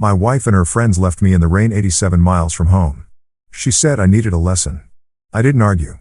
My wife and her friends left me in the rain 87 miles from home. She said I needed a lesson. I didn't argue.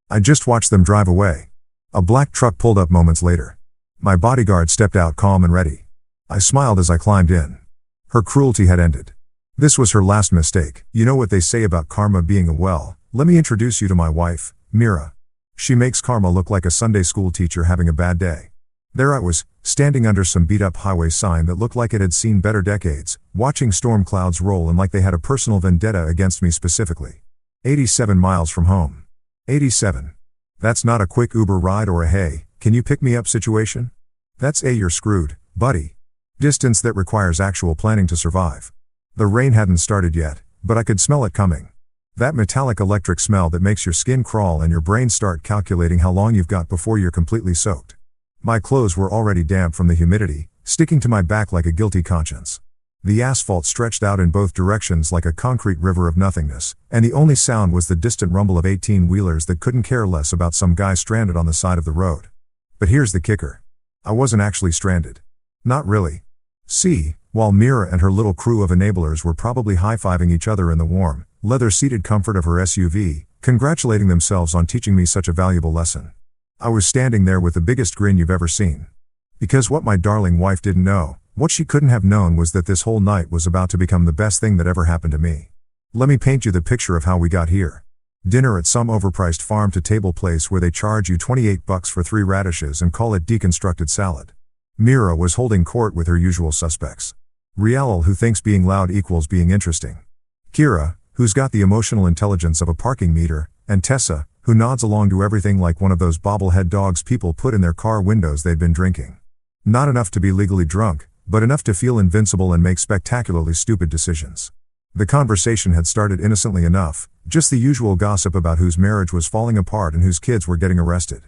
I just watched them drive away. A black truck pulled up moments later. My bodyguard stepped out calm and ready. I smiled as I climbed in. Her cruelty had ended. This was her last mistake. You know what they say about karma being a well? Let me introduce you to my wife, Mira. She makes karma look like a Sunday school teacher having a bad day. There I was, standing under some beat-up highway sign that looked like it had seen better decades, watching storm clouds roll and like they had a personal vendetta against me specifically. 87 miles from home. 87. That's not a quick Uber ride or a hey, can you pick me up situation? That's a you're screwed, buddy. Distance that requires actual planning to survive. The rain hadn't started yet, but I could smell it coming. That metallic electric smell that makes your skin crawl and your brain start calculating how long you've got before you're completely soaked. My clothes were already damp from the humidity, sticking to my back like a guilty conscience. The asphalt stretched out in both directions like a concrete river of nothingness, and the only sound was the distant rumble of 18-wheelers that couldn't care less about some guy stranded on the side of the road. But here's the kicker. I wasn't actually stranded. Not really. See, while Mira and her little crew of enablers were probably high-fiving each other in the warm, leather-seated comfort of her SUV, congratulating themselves on teaching me such a valuable lesson. I was standing there with the biggest grin you've ever seen. Because what my darling wife didn't know, what she couldn't have known was that this whole night was about to become the best thing that ever happened to me. Let me paint you the picture of how we got here. Dinner at some overpriced farm-to-table place where they charge you $28 for 3 radishes and call it deconstructed salad. Mira was holding court with her usual suspects. Rial, who thinks being loud equals being interesting. Kira, who's got the emotional intelligence of a parking meter, and Tessa, who nods along to everything like one of those bobblehead dogs people put in their car windows they'd been drinking. Not enough to be legally drunk, but enough to feel invincible and make spectacularly stupid decisions. The conversation had started innocently enough, just the usual gossip about whose marriage was falling apart and whose kids were getting arrested.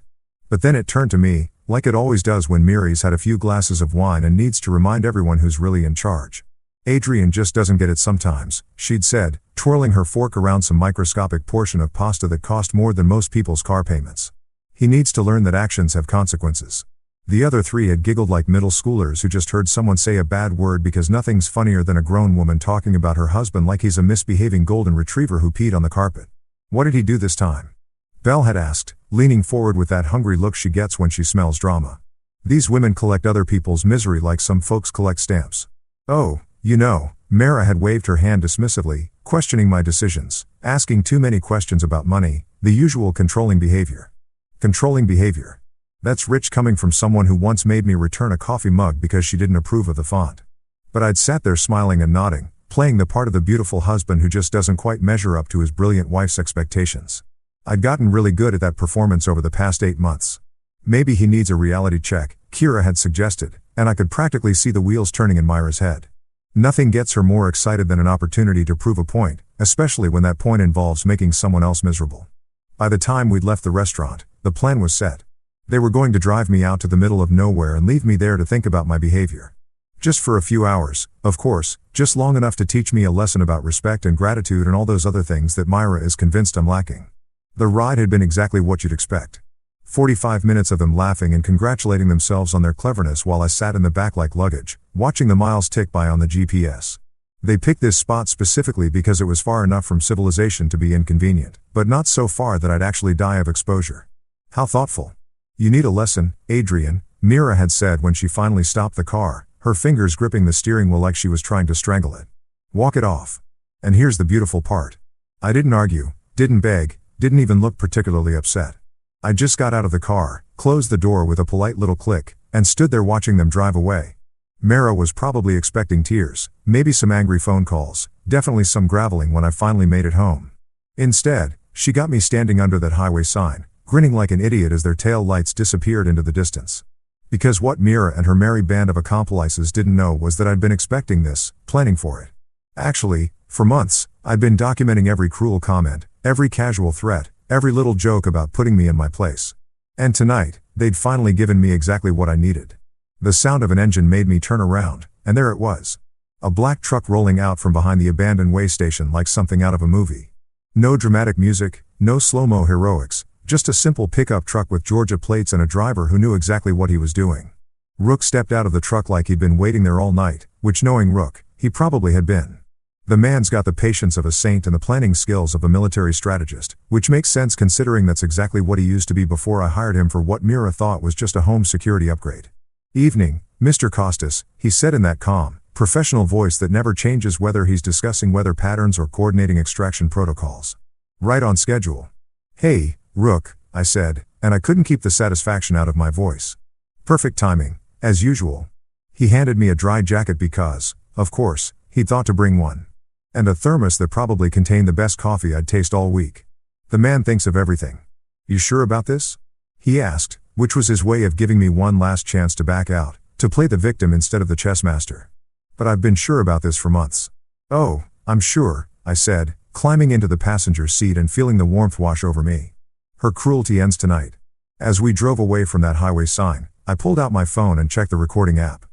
But then it turned to me, like it always does when Miri's had a few glasses of wine and needs to remind everyone who's really in charge. Adrian just doesn't get it sometimes, she'd said, twirling her fork around some microscopic portion of pasta that cost more than most people's car payments. He needs to learn that actions have consequences. The other 3 had giggled like middle schoolers who just heard someone say a bad word because nothing's funnier than a grown woman talking about her husband like he's a misbehaving golden retriever who peed on the carpet. What did he do this time? Belle had asked, leaning forward with that hungry look she gets when she smells drama. These women collect other people's misery like some folks collect stamps. Oh, you know, Mara had waved her hand dismissively, questioning my decisions, asking too many questions about money, the usual controlling behavior. Controlling behavior. That's rich coming from someone who once made me return a coffee mug because she didn't approve of the font. But I'd sat there smiling and nodding, playing the part of the beautiful husband who just doesn't quite measure up to his brilliant wife's expectations. I'd gotten really good at that performance over the past 8 months. Maybe he needs a reality check, Kira had suggested, and I could practically see the wheels turning in Myra's head. Nothing gets her more excited than an opportunity to prove a point, especially when that point involves making someone else miserable. By the time we'd left the restaurant, the plan was set. They were going to drive me out to the middle of nowhere and leave me there to think about my behavior. Just for a few hours, of course, just long enough to teach me a lesson about respect and gratitude and all those other things that Myra is convinced I'm lacking. The ride had been exactly what you'd expect. 45 minutes of them laughing and congratulating themselves on their cleverness while I sat in the back like luggage, watching the miles tick by on the GPS. They picked this spot specifically because it was far enough from civilization to be inconvenient, but not so far that I'd actually die of exposure. How thoughtful. You need a lesson, Adrian, Mira had said when she finally stopped the car, her fingers gripping the steering wheel like she was trying to strangle it. Walk it off. And here's the beautiful part. I didn't argue, didn't beg, didn't even look particularly upset. I just got out of the car, closed the door with a polite little click, and stood there watching them drive away. Mara was probably expecting tears, maybe some angry phone calls, definitely some graveling when I finally made it home. Instead, she got me standing under that highway sign, grinning like an idiot as their tail lights disappeared into the distance. Because what Mira and her merry band of accomplices didn't know was that I'd been expecting this, planning for it. Actually, for months, I'd been documenting every cruel comment, every casual threat, every little joke about putting me in my place. And tonight, they'd finally given me exactly what I needed. The sound of an engine made me turn around, and there it was. A black truck rolling out from behind the abandoned way station like something out of a movie. No dramatic music, no slow-mo heroics, just a simple pickup truck with Georgia plates and a driver who knew exactly what he was doing. Rook stepped out of the truck like he'd been waiting there all night, which knowing Rook, He probably had been. The man's got the patience of a saint and the planning skills of a military strategist, which makes sense considering that's exactly what he used to be before I hired him for what Mira thought was just a home security upgrade. Evening, Mr. Costas, he said in that calm, professional voice that never changes whether he's discussing weather patterns or coordinating extraction protocols. Right on schedule. Hey, Rook, I said, and I couldn't keep the satisfaction out of my voice. Perfect timing, as usual. He handed me a dry jacket because, of course, he'd thought to bring one. And a thermos that probably contained the best coffee I'd tasted all week. The man thinks of everything. You sure about this? He asked, which was his way of giving me one last chance to back out, to play the victim instead of the chess master. But I've been sure about this for months. Oh, I'm sure, I said, climbing into the passenger's seat and feeling the warmth wash over me. Her cruelty ends tonight. As we drove away from that highway sign, I pulled out my phone and checked the recording app.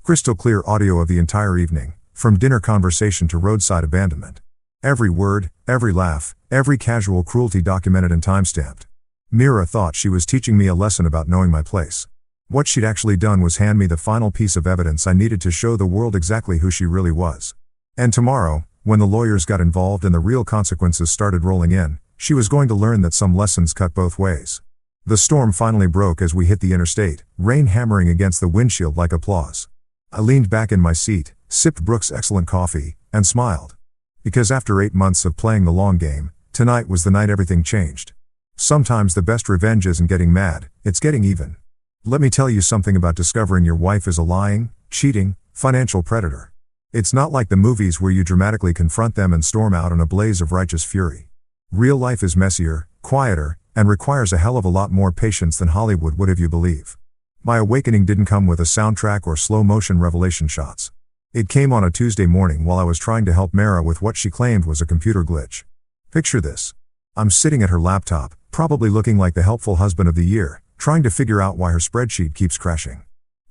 Crystal clear audio of the entire evening, from dinner conversation to roadside abandonment. Every word, every laugh, every casual cruelty documented and timestamped. Mira thought she was teaching me a lesson about knowing my place. What she'd actually done was hand me the final piece of evidence I needed to show the world exactly who she really was. And tomorrow, when the lawyers got involved and the real consequences started rolling in, she was going to learn that some lessons cut both ways. The storm finally broke as we hit the interstate, rain hammering against the windshield like applause. I leaned back in my seat, sipped Brooke's excellent coffee, and smiled. Because after 8 months of playing the long game, tonight was the night everything changed. Sometimes the best revenge isn't getting mad, it's getting even. Let me tell you something about discovering your wife is a lying, cheating, financial predator. It's not like the movies where you dramatically confront them and storm out in a blaze of righteous fury. Real life is messier, quieter, and requires a hell of a lot more patience than Hollywood would have you believe. My awakening didn't come with a soundtrack or slow-motion revelation shots. It came on a Tuesday morning while I was trying to help Mara with what she claimed was a computer glitch. Picture this. I'm sitting at her laptop, probably looking like the helpful husband of the year, trying to figure out why her spreadsheet keeps crashing.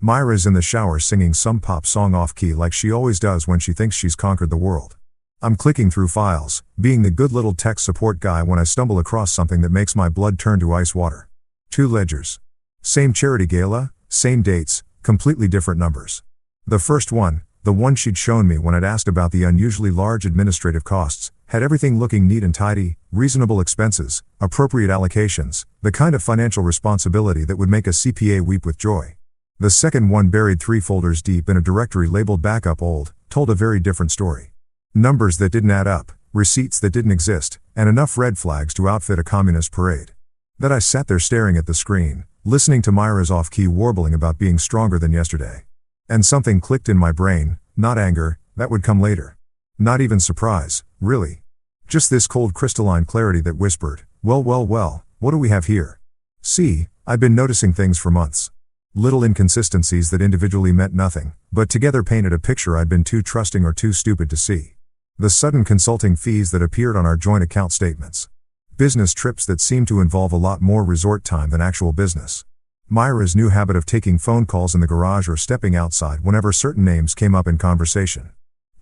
Myra's in the shower singing some pop song off-key like she always does when she thinks she's conquered the world. I'm clicking through files, being the good little tech support guy when I stumble across something that makes my blood turn to ice water. 2 ledgers. Same charity gala, same dates, completely different numbers. The first one, the one she'd shown me when I'd asked about the unusually large administrative costs, had everything looking neat and tidy, reasonable expenses, appropriate allocations, the kind of financial responsibility that would make a CPA weep with joy. The second one, buried 3 folders deep in a directory labeled Backup Old, told a very different story. Numbers that didn't add up, receipts that didn't exist, and enough red flags to outfit a communist parade. That I sat there staring at the screen, listening to Myra's off-key warbling about being stronger than yesterday. And something clicked in my brain, not anger, that would come later. Not even surprise, really. Just this cold crystalline clarity that whispered, well, what do we have here? See, I'd been noticing things for months. Little inconsistencies that individually meant nothing, but together painted a picture I'd been too trusting or too stupid to see. The sudden consulting fees that appeared on our joint account statements. Business trips that seemed to involve a lot more resort time than actual business. Myra's new habit of taking phone calls in the garage or stepping outside whenever certain names came up in conversation.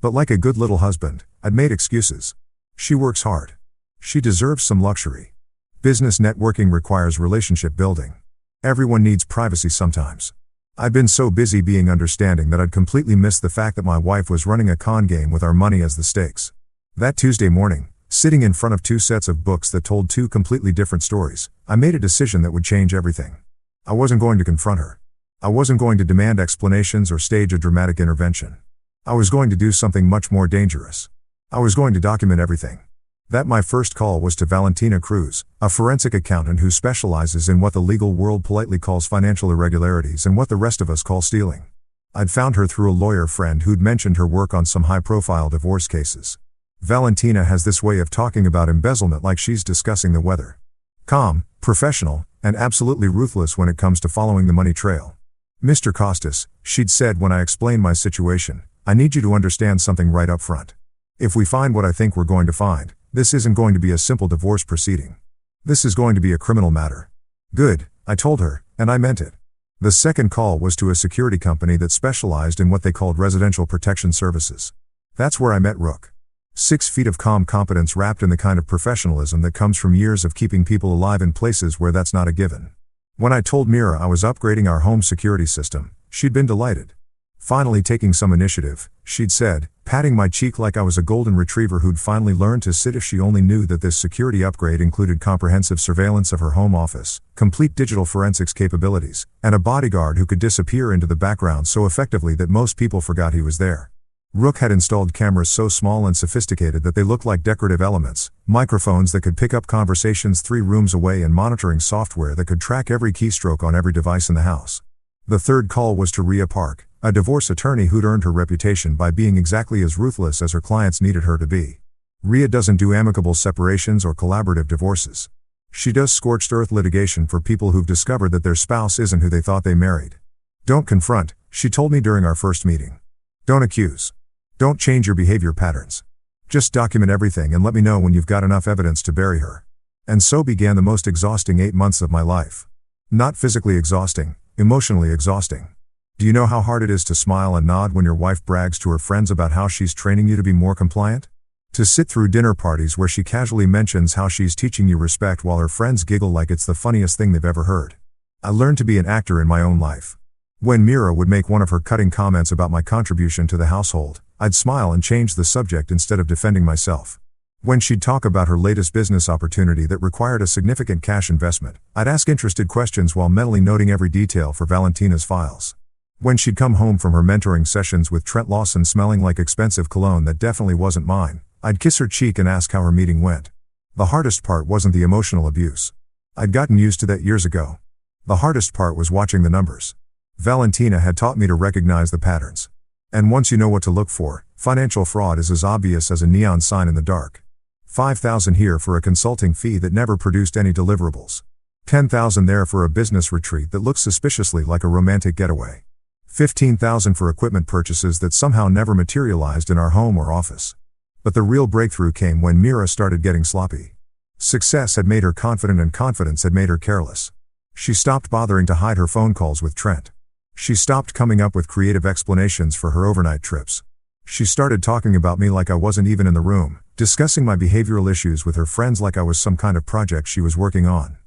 But like a good little husband, I'd made excuses. She works hard. She deserves some luxury. Business networking requires relationship building. Everyone needs privacy sometimes. I'd been so busy being understanding that I'd completely missed the fact that my wife was running a con game with our money as the stakes. That Tuesday morning, sitting in front of 2 sets of books that told 2 completely different stories, I made a decision that would change everything. I wasn't going to confront her. I wasn't going to demand explanations or stage a dramatic intervention. I was going to do something much more dangerous. I was going to document everything. That my first call was to Valentina Cruz, a forensic accountant who specializes in what the legal world politely calls financial irregularities and what the rest of us call stealing. I'd found her through a lawyer friend who'd mentioned her work on some high-profile divorce cases. Valentina has this way of talking about embezzlement like she's discussing the weather. Calm, professional, and absolutely ruthless when it comes to following the money trail. Mr. Costas, she'd said when I explained my situation, I need you to understand something right up front. If we find what I think we're going to find, this isn't going to be a simple divorce proceeding. This is going to be a criminal matter. Good, I told her, and I meant it. The second call was to a security company that specialized in what they called residential protection services. That's where I met Rook. 6 feet of calm competence wrapped in the kind of professionalism that comes from years of keeping people alive in places where that's not a given. When I told Mira I was upgrading our home security system, she'd been delighted. Finally taking some initiative, she'd said, patting my cheek like I was a golden retriever who'd finally learned to sit if she only knew that this security upgrade included comprehensive surveillance of her home office, complete digital forensics capabilities, and a bodyguard who could disappear into the background so effectively that most people forgot he was there. Rook had installed cameras so small and sophisticated that they looked like decorative elements, microphones that could pick up conversations 3 rooms away and monitoring software that could track every keystroke on every device in the house. The third call was to Rhea Park, a divorce attorney who'd earned her reputation by being exactly as ruthless as her clients needed her to be. Rhea doesn't do amicable separations or collaborative divorces. She does scorched earth litigation for people who've discovered that their spouse isn't who they thought they married. Don't confront, she told me during our first meeting. Don't accuse. Don't change your behavior patterns. Just document everything and let me know when you've got enough evidence to bury her. And so began the most exhausting 8 months of my life. Not physically exhausting, emotionally exhausting. Do you know how hard it is to smile and nod when your wife brags to her friends about how she's training you to be more compliant? To sit through dinner parties where she casually mentions how she's teaching you respect while her friends giggle like it's the funniest thing they've ever heard. I learned to be an actor in my own life. When Mira would make one of her cutting comments about my contribution to the household, I'd smile and change the subject instead of defending myself. When she'd talk about her latest business opportunity that required a significant cash investment, I'd ask interested questions while mentally noting every detail for Valentina's files. When she'd come home from her mentoring sessions with Trent Lawson smelling like expensive cologne that definitely wasn't mine, I'd kiss her cheek and ask how her meeting went. The hardest part wasn't the emotional abuse. I'd gotten used to that years ago. The hardest part was watching the numbers. Valentina had taught me to recognize the patterns. And once you know what to look for, financial fraud is as obvious as a neon sign in the dark. $5,000 here for a consulting fee that never produced any deliverables. $10,000 there for a business retreat that looks suspiciously like a romantic getaway. $15,000 for equipment purchases that somehow never materialized in our home or office. But the real breakthrough came when Mira started getting sloppy. Success had made her confident and confidence had made her careless. She stopped bothering to hide her phone calls with Trent. She stopped coming up with creative explanations for her overnight trips. She started talking about me like I wasn't even in the room, discussing my behavioral issues with her friends like I was some kind of project she was working on.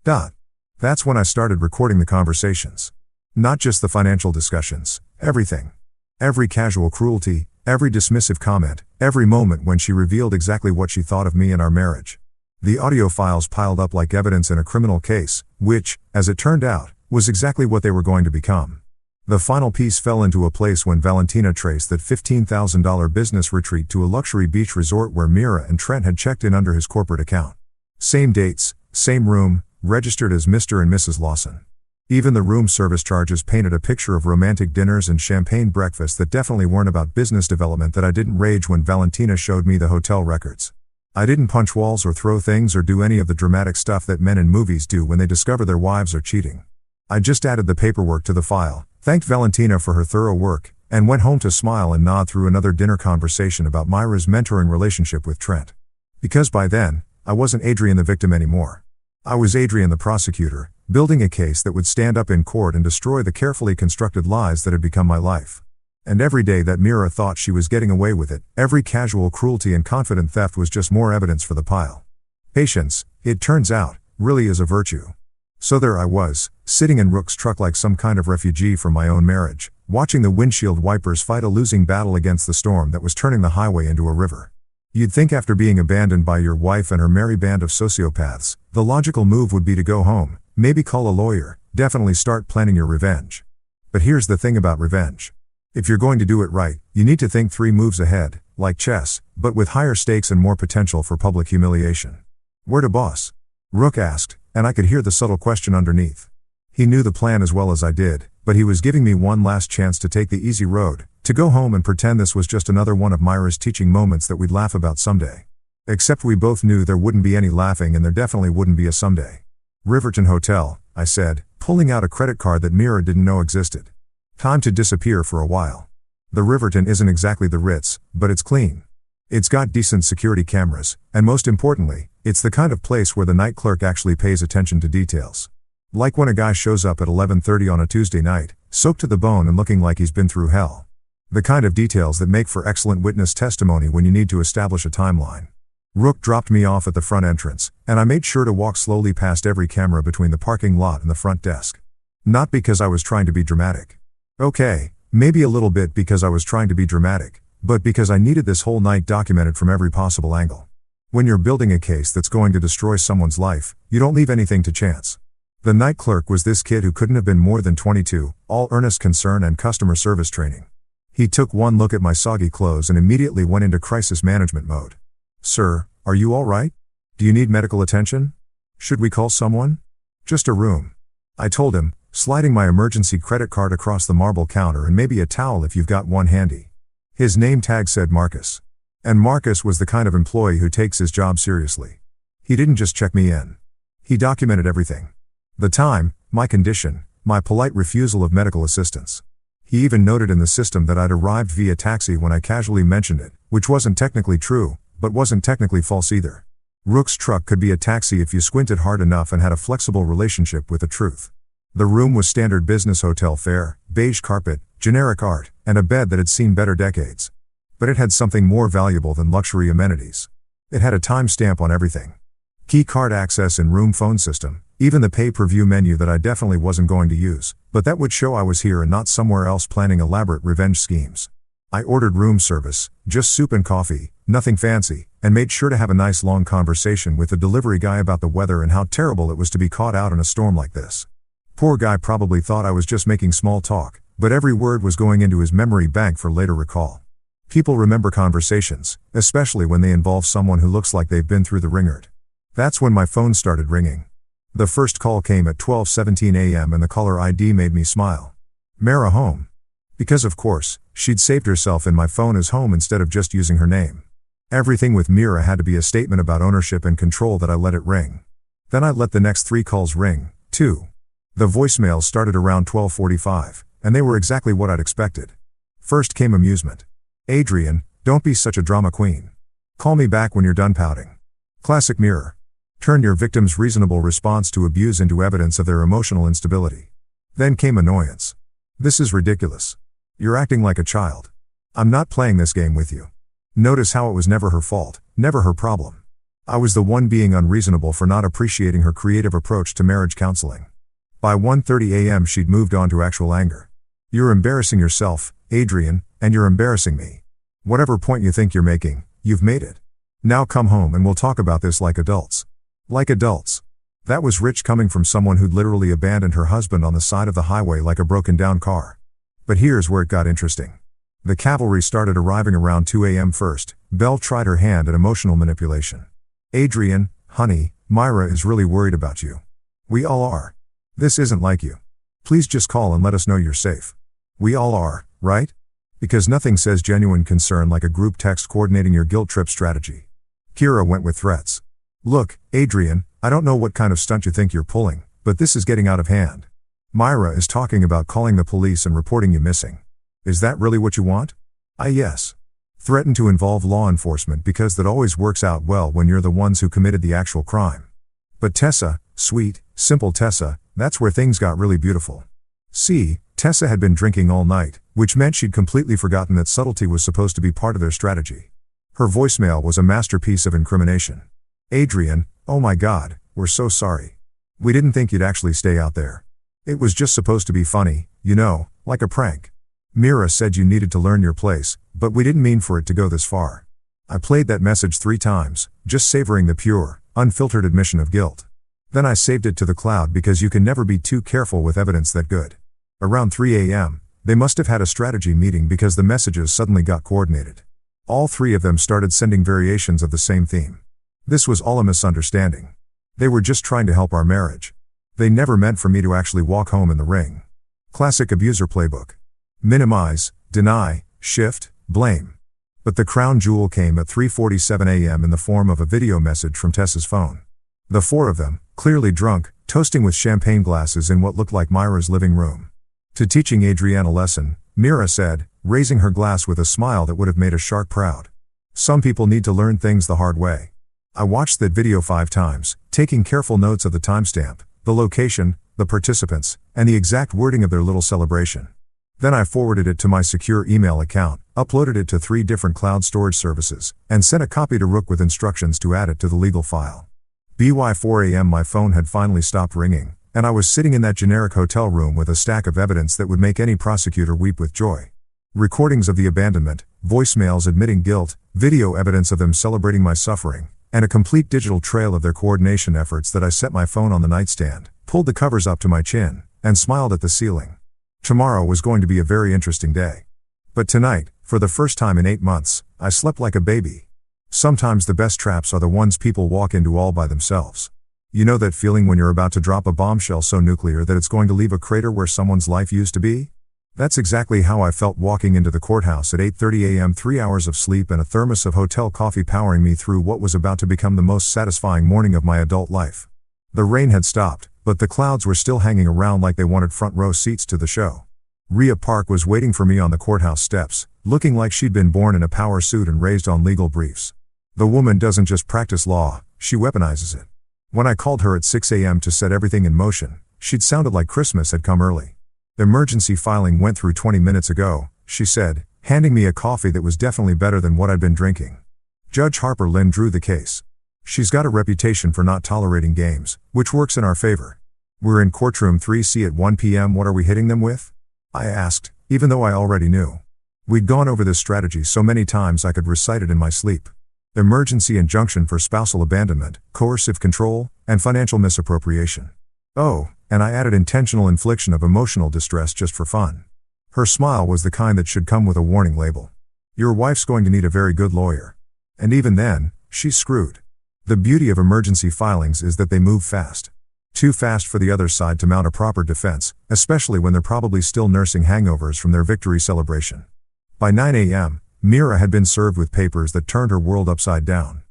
That's when I started recording the conversations. Not just the financial discussions, everything. Every casual cruelty, every dismissive comment, every moment when she revealed exactly what she thought of me and our marriage. The audio files piled up like evidence in a criminal case, which, as it turned out, was exactly what they were going to become. The final piece fell into a place when Valentina traced that $15,000 business retreat to a luxury beach resort where Mira and Trent had checked in under his corporate account. Same dates, same room, registered as Mr. and Mrs. Lawson. Even the room service charges painted a picture of romantic dinners and champagne breakfasts that definitely weren't about business development. That I didn't rage when Valentina showed me the hotel records. I didn't punch walls or throw things or do any of the dramatic stuff that men in movies do when they discover their wives are cheating. I just added the paperwork to the file, thanked Valentina for her thorough work, and went home to smile and nod through another dinner conversation about Myra's mentoring relationship with Trent. Because by then, I wasn't Adrian the victim anymore. I was Adrian the prosecutor, building a case that would stand up in court and destroy the carefully constructed lies that had become my life. And every day that Mira thought she was getting away with it, every casual cruelty and confident theft was just more evidence for the pile. Patience, it turns out, really is a virtue. So there I was, sitting in Rook's truck like some kind of refugee from my own marriage, watching the windshield wipers fight a losing battle against the storm that was turning the highway into a river. You'd think after being abandoned by your wife and her merry band of sociopaths, the logical move would be to go home, maybe call a lawyer, definitely start planning your revenge. But here's the thing about revenge. If you're going to do it right, you need to think 3 moves ahead, like chess, but with higher stakes and more potential for public humiliation. Where to, boss? Rook asked, and I could hear the subtle question underneath. He knew the plan as well as I did, but he was giving me one last chance to take the easy road, to go home and pretend this was just another one of Myra's teaching moments that we'd laugh about someday. Except we both knew there wouldn't be any laughing and there definitely wouldn't be a someday. Riverton Hotel, I said, pulling out a credit card that Mira didn't know existed. Time to disappear for a while. The Riverton isn't exactly the Ritz, but it's clean. It's got decent security cameras, and most importantly, it's the kind of place where the night clerk actually pays attention to details. Like when a guy shows up at 11:30 on a Tuesday night, soaked to the bone and looking like he's been through hell. The kind of details that make for excellent witness testimony when you need to establish a timeline. Rook dropped me off at the front entrance, and I made sure to walk slowly past every camera between the parking lot and the front desk. Not because I was trying to be dramatic. Okay, Maybe a little bit because I was trying to be dramatic, but because I needed this whole night documented from every possible angle. When you're building a case that's going to destroy someone's life, you don't leave anything to chance. The night clerk was this kid who couldn't have been more than 22, all earnest concern and customer service training. He took one look at my soggy clothes and immediately went into crisis management mode. "Sir, are you all right? Do you need medical attention? Should we call someone?" "Just a room," I told him, sliding my emergency credit card across the marble counter and maybe a towel if you've got one handy. His name tag said Marcus. And Marcus was the kind of employee who takes his job seriously. He didn't just check me in. He documented everything. The time, my condition, my polite refusal of medical assistance. He even noted in the system that I'd arrived via taxi when I casually mentioned it, which wasn't technically true, but wasn't technically false either. Rook's truck could be a taxi if you squinted hard enough and had a flexible relationship with the truth. The room was standard business hotel fare, beige carpet, generic art, and a bed that had seen better decades. But it had something more valuable than luxury amenities. It had a timestamp on everything. Key card access and room phone system, even the pay-per-view menu that I definitely wasn't going to use, but that would show I was here and not somewhere else planning elaborate revenge schemes. I ordered room service, just soup and coffee, nothing fancy, and made sure to have a nice long conversation with the delivery guy about the weather and how terrible it was to be caught out in a storm like this. Poor guy probably thought I was just making small talk, but every word was going into his memory bank for later recall. People remember conversations, especially when they involve someone who looks like they've been through the ringer. That's when my phone started ringing. The first call came at 12:17 a.m. and the caller ID made me smile. Mara home. Because of course, she'd saved herself in my phone as home instead of just using her name. Everything with Mira had to be a statement about ownership and control that I let it ring. Then I let the next 3 calls ring, too. The voicemails started around 12:45, and they were exactly what I'd expected. First came amusement. "Adrian, don't be such a drama queen. Call me back when you're done pouting." Classic Mira. Turn your victim's reasonable response to abuse into evidence of their emotional instability. Then came annoyance. "This is ridiculous. You're acting like a child. I'm not playing this game with you." Notice how it was never her fault, never her problem. I was the one being unreasonable for not appreciating her creative approach to marriage counseling. By 1:30 a.m. she'd moved on to actual anger. "You're embarrassing yourself, Adrian, and you're embarrassing me. Whatever point you think you're making, you've made it. Now come home and we'll talk about this like adults." Like adults. That was rich coming from someone who'd literally abandoned her husband on the side of the highway like a broken down car. But here's where it got interesting. The cavalry started arriving around 2 a.m. first. Belle tried her hand at emotional manipulation. "Adrian, honey, Myra is really worried about you. We all are. This isn't like you. Please just call and let us know you're safe. We all are, right? Because nothing says genuine concern like a group text coordinating your guilt trip strategy." Kira went with threats. "Look, Adrian, I don't know what kind of stunt you think you're pulling, but this is getting out of hand. Myra is talking about calling the police and reporting you missing. Is that really what you want?" Yes. Threaten to involve law enforcement because that always works out well when you're the ones who committed the actual crime. But Tessa, sweet, simple Tessa, that's where things got really beautiful. See, Tessa had been drinking all night, which meant she'd completely forgotten that subtlety was supposed to be part of their strategy. Her voicemail was a masterpiece of incrimination. "Adrian, oh my God, we're so sorry. We didn't think you'd actually stay out there. It was just supposed to be funny, you know, like a prank. Mira said you needed to learn your place, but we didn't mean for it to go this far." I played that message 3 times, just savoring the pure, unfiltered admission of guilt. Then I saved it to the cloud because you can never be too careful with evidence that good. Around 3 a.m., they must have had a strategy meeting because the messages suddenly got coordinated. All 3 of them started sending variations of the same theme. This was all a misunderstanding. They were just trying to help our marriage. They never meant for me to actually walk home in the ring. Classic abuser playbook. Minimize, deny, shift, blame. But the crown jewel came at 3:47 a.m. in the form of a video message from Tessa's phone. The 4 of them, clearly drunk, toasting with champagne glasses in what looked like Myra's living room. To teaching Adrienne a lesson, Mira said, raising her glass with a smile that would have made a shark proud. "Some people need to learn things the hard way." I watched that video 5 times, taking careful notes of the timestamp, the location, the participants, and the exact wording of their little celebration. Then I forwarded it to my secure email account, uploaded it to 3 different cloud storage services, and sent a copy to Rook with instructions to add it to the legal file. By 4 a.m. my phone had finally stopped ringing, and I was sitting in that generic hotel room with a stack of evidence that would make any prosecutor weep with joy. Recordings of the abandonment, voicemails admitting guilt, video evidence of them celebrating my suffering, and a complete digital trail of their coordination efforts that I set my phone on the nightstand, pulled the covers up to my chin, and smiled at the ceiling. Tomorrow was going to be a very interesting day. But tonight, for the first time in 8 months, I slept like a baby. Sometimes the best traps are the ones people walk into all by themselves. You know that feeling when you're about to drop a bombshell so nuclear that it's going to leave a crater where someone's life used to be? That's exactly how I felt walking into the courthouse at 8:30 a.m. 3 hours of sleep and a thermos of hotel coffee powering me through what was about to become the most satisfying morning of my adult life. The rain had stopped, but the clouds were still hanging around like they wanted front row seats to the show. Rhea Park was waiting for me on the courthouse steps, looking like she'd been born in a power suit and raised on legal briefs. The woman doesn't just practice law, she weaponizes it. When I called her at 6 a.m. to set everything in motion, she'd sounded like Christmas had come early. Emergency filing went through 20 minutes ago, she said, handing me a coffee that was definitely better than what I'd been drinking. Judge Harper Lynn drew the case. She's got a reputation for not tolerating games, which works in our favor. We're in courtroom 3C at 1 p.m. What are we hitting them with? I asked, even though I already knew. We'd gone over this strategy so many times I could recite it in my sleep. Emergency injunction for spousal abandonment, coercive control, and financial misappropriation. Oh, and I added intentional infliction of emotional distress just for fun. Her smile was the kind that should come with a warning label. Your wife's going to need a very good lawyer. And even then, she's screwed. The beauty of emergency filings is that they move fast. Too fast for the other side to mount a proper defense, especially when they're probably still nursing hangovers from their victory celebration. By 9 a.m., Mira had been served with papers that turned her world upside down.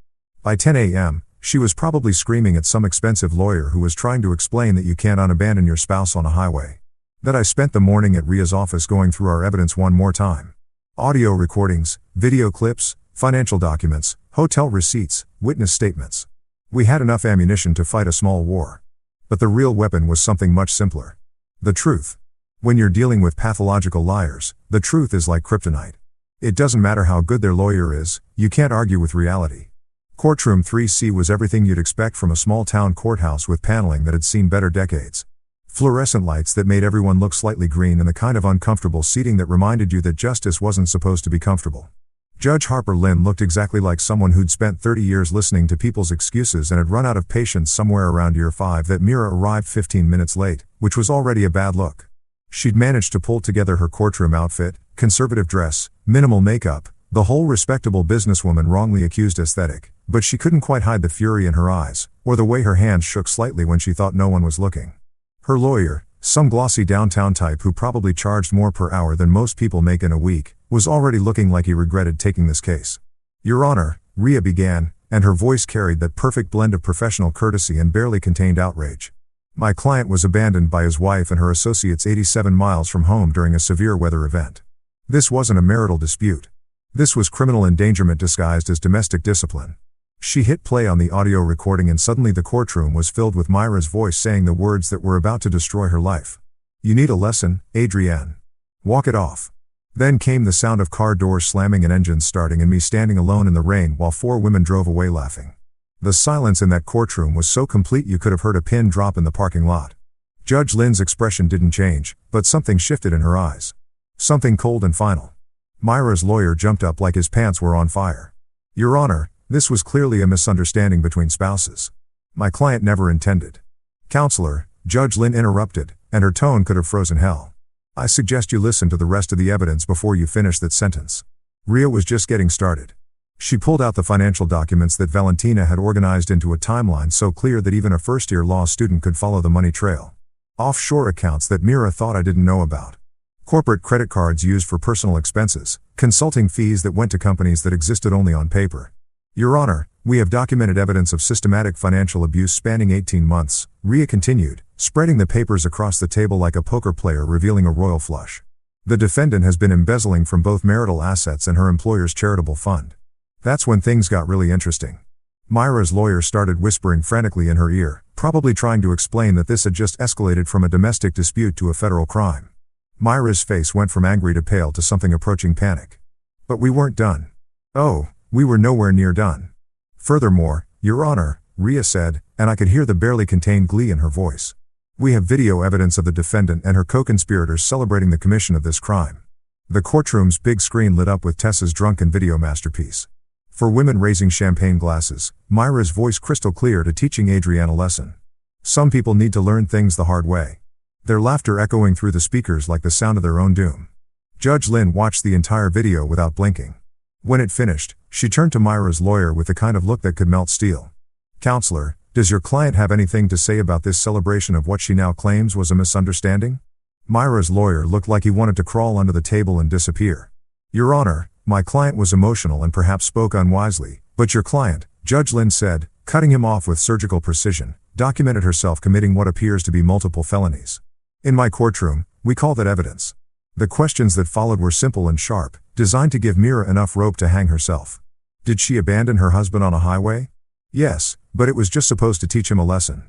By 10 a.m., she was probably screaming at some expensive lawyer who was trying to explain that you can't unabandon your spouse on a highway. That I spent the morning at Rhea's office going through our evidence one more time. Audio recordings, video clips, financial documents, hotel receipts, witness statements. We had enough ammunition to fight a small war. But the real weapon was something much simpler. The truth. When you're dealing with pathological liars, the truth is like kryptonite. It doesn't matter how good their lawyer is, you can't argue with reality. Courtroom 3C was everything you'd expect from a small-town courthouse with paneling that had seen better decades. Fluorescent lights that made everyone look slightly green and the kind of uncomfortable seating that reminded you that justice wasn't supposed to be comfortable. Judge Harper Lynn looked exactly like someone who'd spent 30 years listening to people's excuses and had run out of patience somewhere around year 5 that Mira arrived 15 minutes late, which was already a bad look. She'd managed to pull together her courtroom outfit, conservative dress, minimal makeup, the whole respectable businesswoman wrongly accused aesthetic, but she couldn't quite hide the fury in her eyes, or the way her hands shook slightly when she thought no one was looking. Her lawyer, some glossy downtown type who probably charged more per hour than most people make in a week, was already looking like he regretted taking this case. Your Honor, Rhea began, and her voice carried that perfect blend of professional courtesy and barely contained outrage. My client was abandoned by his wife and her associates 87 miles from home during a severe weather event. This wasn't a marital dispute. This was criminal endangerment disguised as domestic discipline. She hit play on the audio recording and suddenly the courtroom was filled with Myra's voice saying the words that were about to destroy her life. You need a lesson, Adrienne. Walk it off. Then came the sound of car doors slamming and engines starting and me standing alone in the rain while 4 women drove away laughing. The silence in that courtroom was so complete you could have heard a pin drop in the parking lot. Judge Lynn's expression didn't change, but something shifted in her eyes. Something cold and final. Myra's lawyer jumped up like his pants were on fire. Your Honor, this was clearly a misunderstanding between spouses. My client never intended. Counselor, Judge Lynn interrupted, and her tone could have frozen hell. I suggest you listen to the rest of the evidence before you finish that sentence. Rhea was just getting started. She pulled out the financial documents that Valentina had organized into a timeline so clear that even a first-year law student could follow the money trail. Offshore accounts that Mira thought I didn't know about. Corporate credit cards used for personal expenses, consulting fees that went to companies that existed only on paper. Your Honor, we have documented evidence of systematic financial abuse spanning 18 months, Rhea continued, spreading the papers across the table like a poker player revealing a royal flush. The defendant has been embezzling from both marital assets and her employer's charitable fund. That's when things got really interesting. Myra's lawyer started whispering frantically in her ear, probably trying to explain that this had just escalated from a domestic dispute to a federal crime. Myra's face went from angry to pale to something approaching panic. But we weren't done. Oh, we were nowhere near done. Furthermore, Your Honor, Rhea said, and I could hear the barely contained glee in her voice. We have video evidence of the defendant and her co-conspirators celebrating the commission of this crime. The courtroom's big screen lit up with Tessa's drunken video masterpiece. For women raising champagne glasses, Myra's voice crystal clear to teaching Adrienne a lesson. Some people need to learn things the hard way. Their laughter echoing through the speakers like the sound of their own doom. Judge Lynn watched the entire video without blinking. When it finished, she turned to Myra's lawyer with the kind of look that could melt steel. "Counselor, does your client have anything to say about this celebration of what she now claims was a misunderstanding?" Myra's lawyer looked like he wanted to crawl under the table and disappear. "Your Honor, my client was emotional and perhaps spoke unwisely, but your client," Judge Lynn said, cutting him off with surgical precision, "documented herself committing what appears to be multiple felonies. In my courtroom, we call that evidence." The questions that followed were simple and sharp, designed to give Myra enough rope to hang herself. Did she abandon her husband on a highway? Yes, but it was just supposed to teach him a lesson.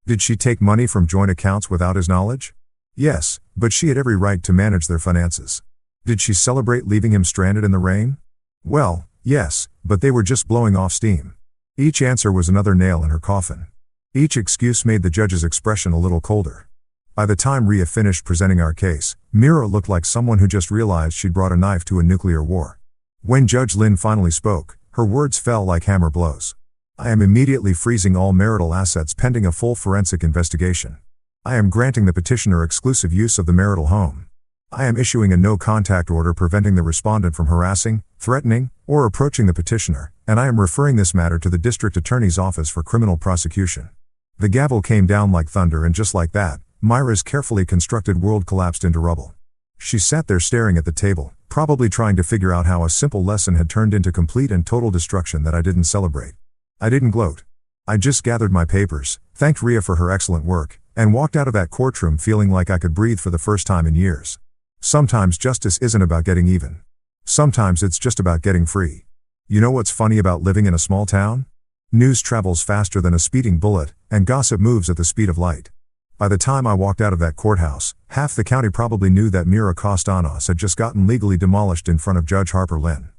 Did she take money from joint accounts without his knowledge? Yes, but she had every right to manage their finances. Did she celebrate leaving him stranded in the rain? Well, yes, but they were just blowing off steam. Each answer was another nail in her coffin. Each excuse made the judge's expression a little colder. By the time Rhea finished presenting our case, Myra looked like someone who just realized she'd brought a knife to a nuclear war. When Judge Lynn finally spoke, her words fell like hammer blows. "I am immediately freezing all marital assets pending a full forensic investigation. I am granting the petitioner exclusive use of the marital home. I am issuing a no-contact order preventing the respondent from harassing, threatening, or approaching the petitioner, and I am referring this matter to the district attorney's office for criminal prosecution." The gavel came down like thunder, and just like that, Myra's carefully constructed world collapsed into rubble. She sat there staring at the table, probably trying to figure out how a simple lesson had turned into complete and total destruction that I didn't celebrate. I didn't gloat. I just gathered my papers, thanked Rhea for her excellent work, and walked out of that courtroom feeling like I could breathe for the first time in years. Sometimes justice isn't about getting even. Sometimes it's just about getting free. You know what's funny about living in a small town? News travels faster than a speeding bullet, and gossip moves at the speed of light. By the time I walked out of that courthouse, half the county probably knew that Myra Castaños had just gotten legally demolished in front of Judge Harper Lynn.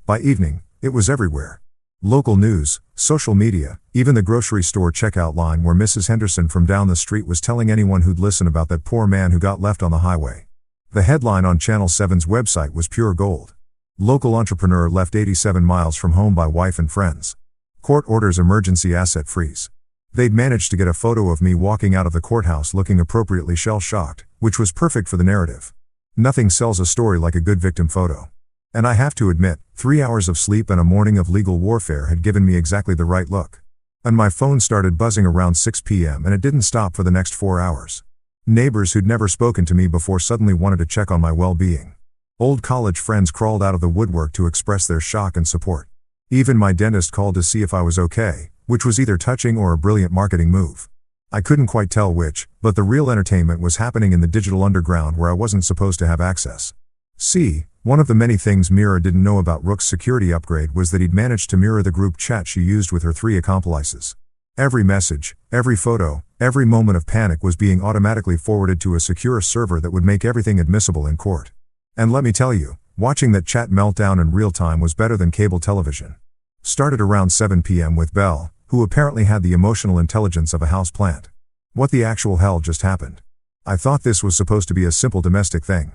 By evening, it was everywhere. Local news, social media, even the grocery store checkout line where Mrs. Henderson from down the street was telling anyone who'd listen about that poor man who got left on the highway. The headline on Channel 7's website was pure gold. Local entrepreneur left 87 miles from home by wife and friends. Court orders emergency asset freeze. They'd managed to get a photo of me walking out of the courthouse looking appropriately shell-shocked, which was perfect for the narrative. Nothing sells a story like a good victim photo. And I have to admit, 3 hours of sleep and a morning of legal warfare had given me exactly the right look. And my phone started buzzing around 6 p.m. and it didn't stop for the next 4 hours. Neighbors who'd never spoken to me before suddenly wanted to check on my well-being. Old college friends crawled out of the woodwork to express their shock and support. Even my dentist called to see if I was okay, which was either touching or a brilliant marketing move. I couldn't quite tell which, but the real entertainment was happening in the digital underground where I wasn't supposed to have access. See, one of the many things Myra didn't know about Rook's security upgrade was that he'd managed to mirror the group chat she used with her 3 accomplices. Every message, every photo, every moment of panic was being automatically forwarded to a secure server that would make everything admissible in court. And let me tell you, watching that chat meltdown in real time was better than cable television. Started around 7 p.m. with Belle, who apparently had the emotional intelligence of a house plant. What the actual hell just happened? I thought this was supposed to be a simple domestic thing.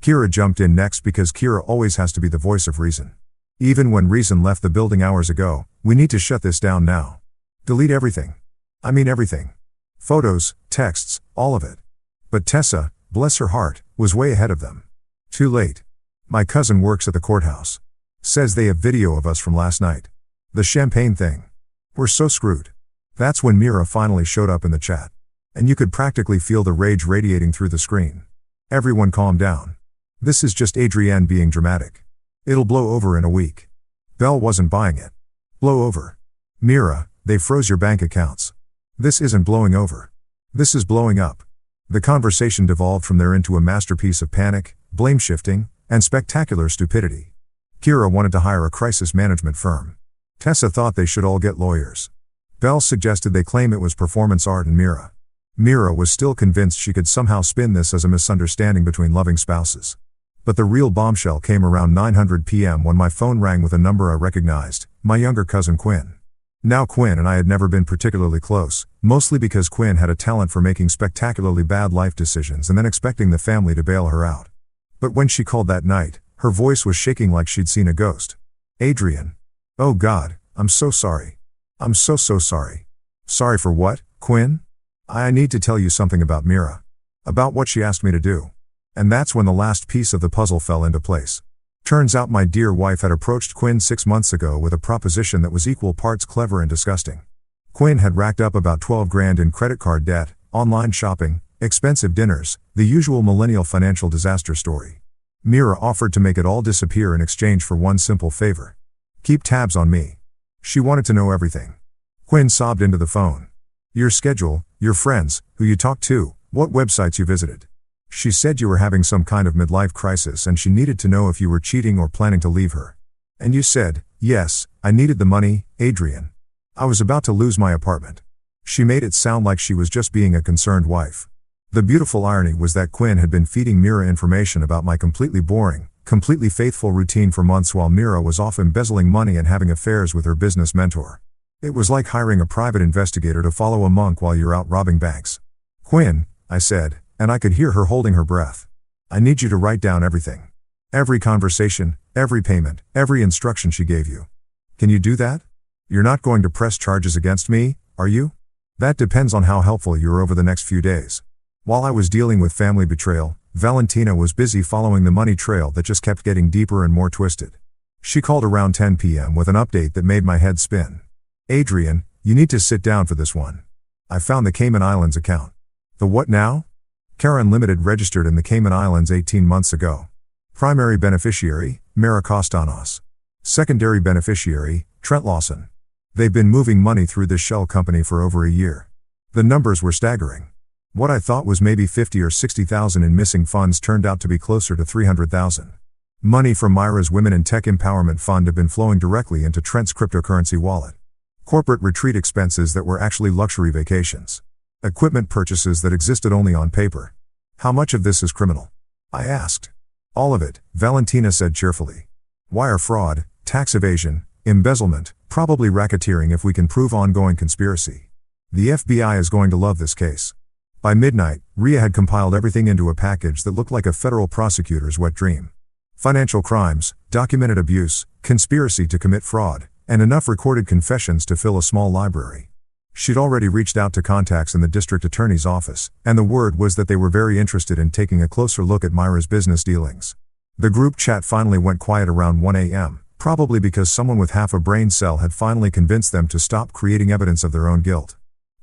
Kira jumped in next because Kira always has to be the voice of reason. Even when reason left the building hours ago, we need to shut this down now. Delete everything. I mean everything. Photos, texts, all of it. But Tessa, bless her heart, was way ahead of them. Too late. My cousin works at the courthouse. Says they have video of us from last night. The champagne thing. We're so screwed. That's when Myra finally showed up in the chat. And you could practically feel the rage radiating through the screen. Everyone calm down. This is just Adrienne being dramatic. It'll blow over in a week. Belle wasn't buying it. Blow over. Myra, they froze your bank accounts. This isn't blowing over. This is blowing up. The conversation devolved from there into a masterpiece of panic, blame shifting, and spectacular stupidity. Kira wanted to hire a crisis management firm. Tessa thought they should all get lawyers. Belle suggested they claim it was performance art and Myra was still convinced she could somehow spin this as a misunderstanding between loving spouses. But the real bombshell came around 9:00 p.m. when my phone rang with a number I recognized, my younger cousin Quinn. Now Quinn and I had never been particularly close, mostly because Quinn had a talent for making spectacularly bad life decisions and then expecting the family to bail her out. But when she called that night, her voice was shaking like she'd seen a ghost. "Adrian. Oh God, I'm so sorry. I'm so sorry." "Sorry for what, Quinn?" "I need to tell you something about Mira. About what she asked me to do." And that's when the last piece of the puzzle fell into place. Turns out my dear wife had approached Quinn 6 months ago with a proposition that was equal parts clever and disgusting. Quinn had racked up about 12 grand in credit card debt, online shopping, expensive dinners, the usual millennial financial disaster story. Mira offered to make it all disappear in exchange for one simple favor. Keep tabs on me. She wanted to know everything. Quinn sobbed into the phone. Your schedule, your friends, who you talked to, what websites you visited. She said you were having some kind of midlife crisis and she needed to know if you were cheating or planning to leave her. And you said, yes, I needed the money, Adrian. I was about to lose my apartment. She made it sound like she was just being a concerned wife. The beautiful irony was that Quinn had been feeding Mira information about my completely boring, completely faithful routine for months while Mira was off embezzling money and having affairs with her business mentor. It was like hiring a private investigator to follow a monk while you're out robbing banks. Quinn, I said, and I could hear her holding her breath. I need you to write down everything. Every conversation, every payment, every instruction she gave you. Can you do that? You're not going to press charges against me, are you? That depends on how helpful you're over the next few days. While I was dealing with family betrayal, Valentina was busy following the money trail that just kept getting deeper and more twisted. She called around 10 p.m. with an update that made my head spin. Adrian, you need to sit down for this one. I found the Cayman Islands account. The what now? Karen Limited registered in the Cayman Islands 18 months ago. Primary beneficiary, Mira Kostanos. Secondary beneficiary, Trent Lawson. They've been moving money through this shell company for over a year. The numbers were staggering. What I thought was maybe 50 or 60,000 in missing funds turned out to be closer to 300,000. Money from Mira's Women in Tech Empowerment Fund have been flowing directly into Trent's cryptocurrency wallet. Corporate retreat expenses that were actually luxury vacations. Equipment purchases that existed only on paper. How much of this is criminal? I asked. All of it, Valentina said cheerfully. Wire fraud, tax evasion, embezzlement, probably racketeering if we can prove ongoing conspiracy. The FBI is going to love this case. By midnight, Ria had compiled everything into a package that looked like a federal prosecutor's wet dream. Financial crimes, documented abuse, conspiracy to commit fraud, and enough recorded confessions to fill a small library. She'd already reached out to contacts in the district attorney's office, and the word was that they were very interested in taking a closer look at Mira's business dealings. The group chat finally went quiet around 1 a.m., probably because someone with half a brain cell had finally convinced them to stop creating evidence of their own guilt.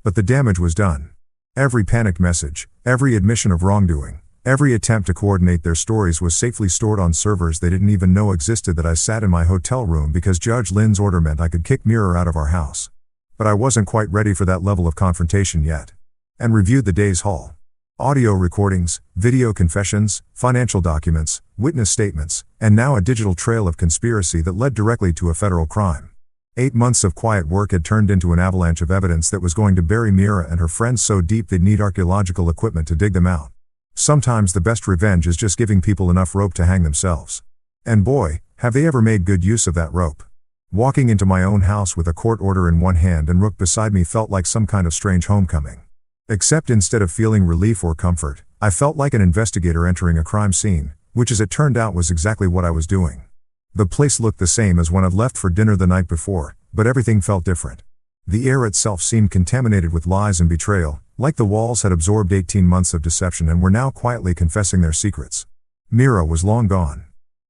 But the damage was done. Every panicked message, every admission of wrongdoing, every attempt to coordinate their stories was safely stored on servers they didn't even know existed that I sat in my hotel room because Judge Lynn's order meant I could kick Mira out of our house. But I wasn't quite ready for that level of confrontation yet. And reviewed the day's haul. Audio recordings, video confessions, financial documents, witness statements, and now a digital trail of conspiracy that led directly to a federal crime. 8 months of quiet work had turned into an avalanche of evidence that was going to bury Mira and her friends so deep they'd need archaeological equipment to dig them out. Sometimes the best revenge is just giving people enough rope to hang themselves. And boy, have they ever made good use of that rope. Walking into my own house with a court order in one hand and Rook beside me felt like some kind of strange homecoming. Except instead of feeling relief or comfort, I felt like an investigator entering a crime scene, which as it turned out was exactly what I was doing. The place looked the same as when I'd left for dinner the night before, but everything felt different. The air itself seemed contaminated with lies and betrayal, like the walls had absorbed 18 months of deception and were now quietly confessing their secrets. Mira was long gone.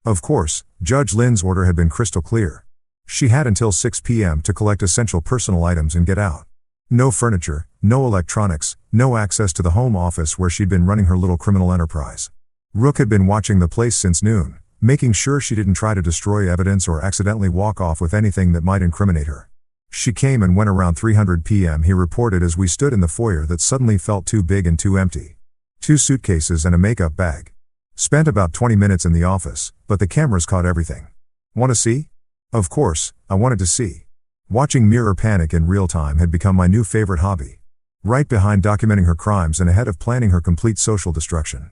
Of course, Judge Lynn's order had been crystal clear. She had until 6 p.m. to collect essential personal items and get out. No furniture, no electronics, no access to the home office where she'd been running her little criminal enterprise. Rook had been watching the place since noon, making sure she didn't try to destroy evidence or accidentally walk off with anything that might incriminate her. She came and went around 3:00 p.m. he reported as we stood in the foyer that suddenly felt too big and too empty. 2 suitcases and a makeup bag. Spent about 20 minutes in the office, but the cameras caught everything. Want to see? Of course, I wanted to see. Watching Mira panic in real time had become my new favorite hobby. Right behind documenting her crimes and ahead of planning her complete social destruction.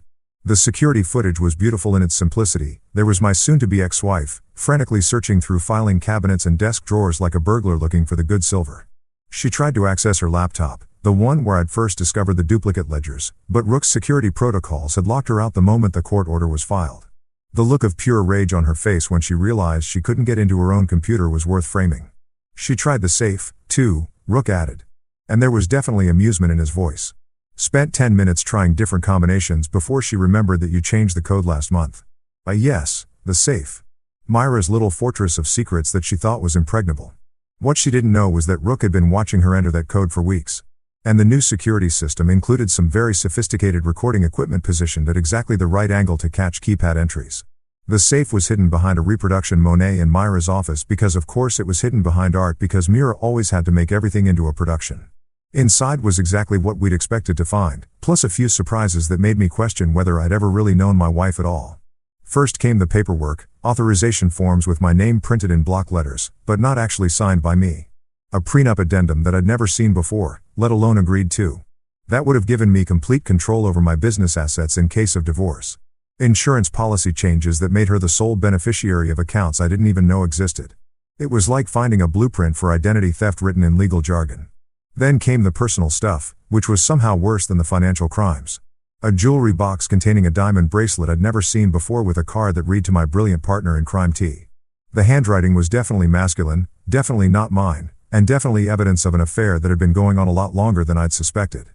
The security footage was beautiful in its simplicity. There was my soon-to-be ex-wife, frantically searching through filing cabinets and desk drawers like a burglar looking for the good silver. She tried to access her laptop, the one where I'd first discovered the duplicate ledgers, but Rook's security protocols had locked her out the moment the court order was filed. The look of pure rage on her face when she realized she couldn't get into her own computer was worth framing. She tried the safe, too, Rook added. And there was definitely amusement in his voice. Spent 10 minutes trying different combinations before she remembered that you changed the code last month. Yes, the safe. Myra's little fortress of secrets that she thought was impregnable. What she didn't know was that Rook had been watching her enter that code for weeks. And the new security system included some very sophisticated recording equipment positioned at exactly the right angle to catch keypad entries. The safe was hidden behind a reproduction Monet in Myra's office because of course it was hidden behind art because Myra always had to make everything into a production. Inside was exactly what we'd expected to find, plus a few surprises that made me question whether I'd ever really known my wife at all. First came the paperwork, authorization forms with my name printed in block letters, but not actually signed by me. A prenup addendum that I'd never seen before, let alone agreed to. That would have given me complete control over my business assets in case of divorce. Insurance policy changes that made her the sole beneficiary of accounts I didn't even know existed. It was like finding a blueprint for identity theft written in legal jargon. Then came the personal stuff, which was somehow worse than the financial crimes. A jewelry box containing a diamond bracelet I'd never seen before with a card that read to my brilliant partner in crime T. The handwriting was definitely masculine, definitely not mine, and definitely evidence of an affair that had been going on a lot longer than I'd suspected.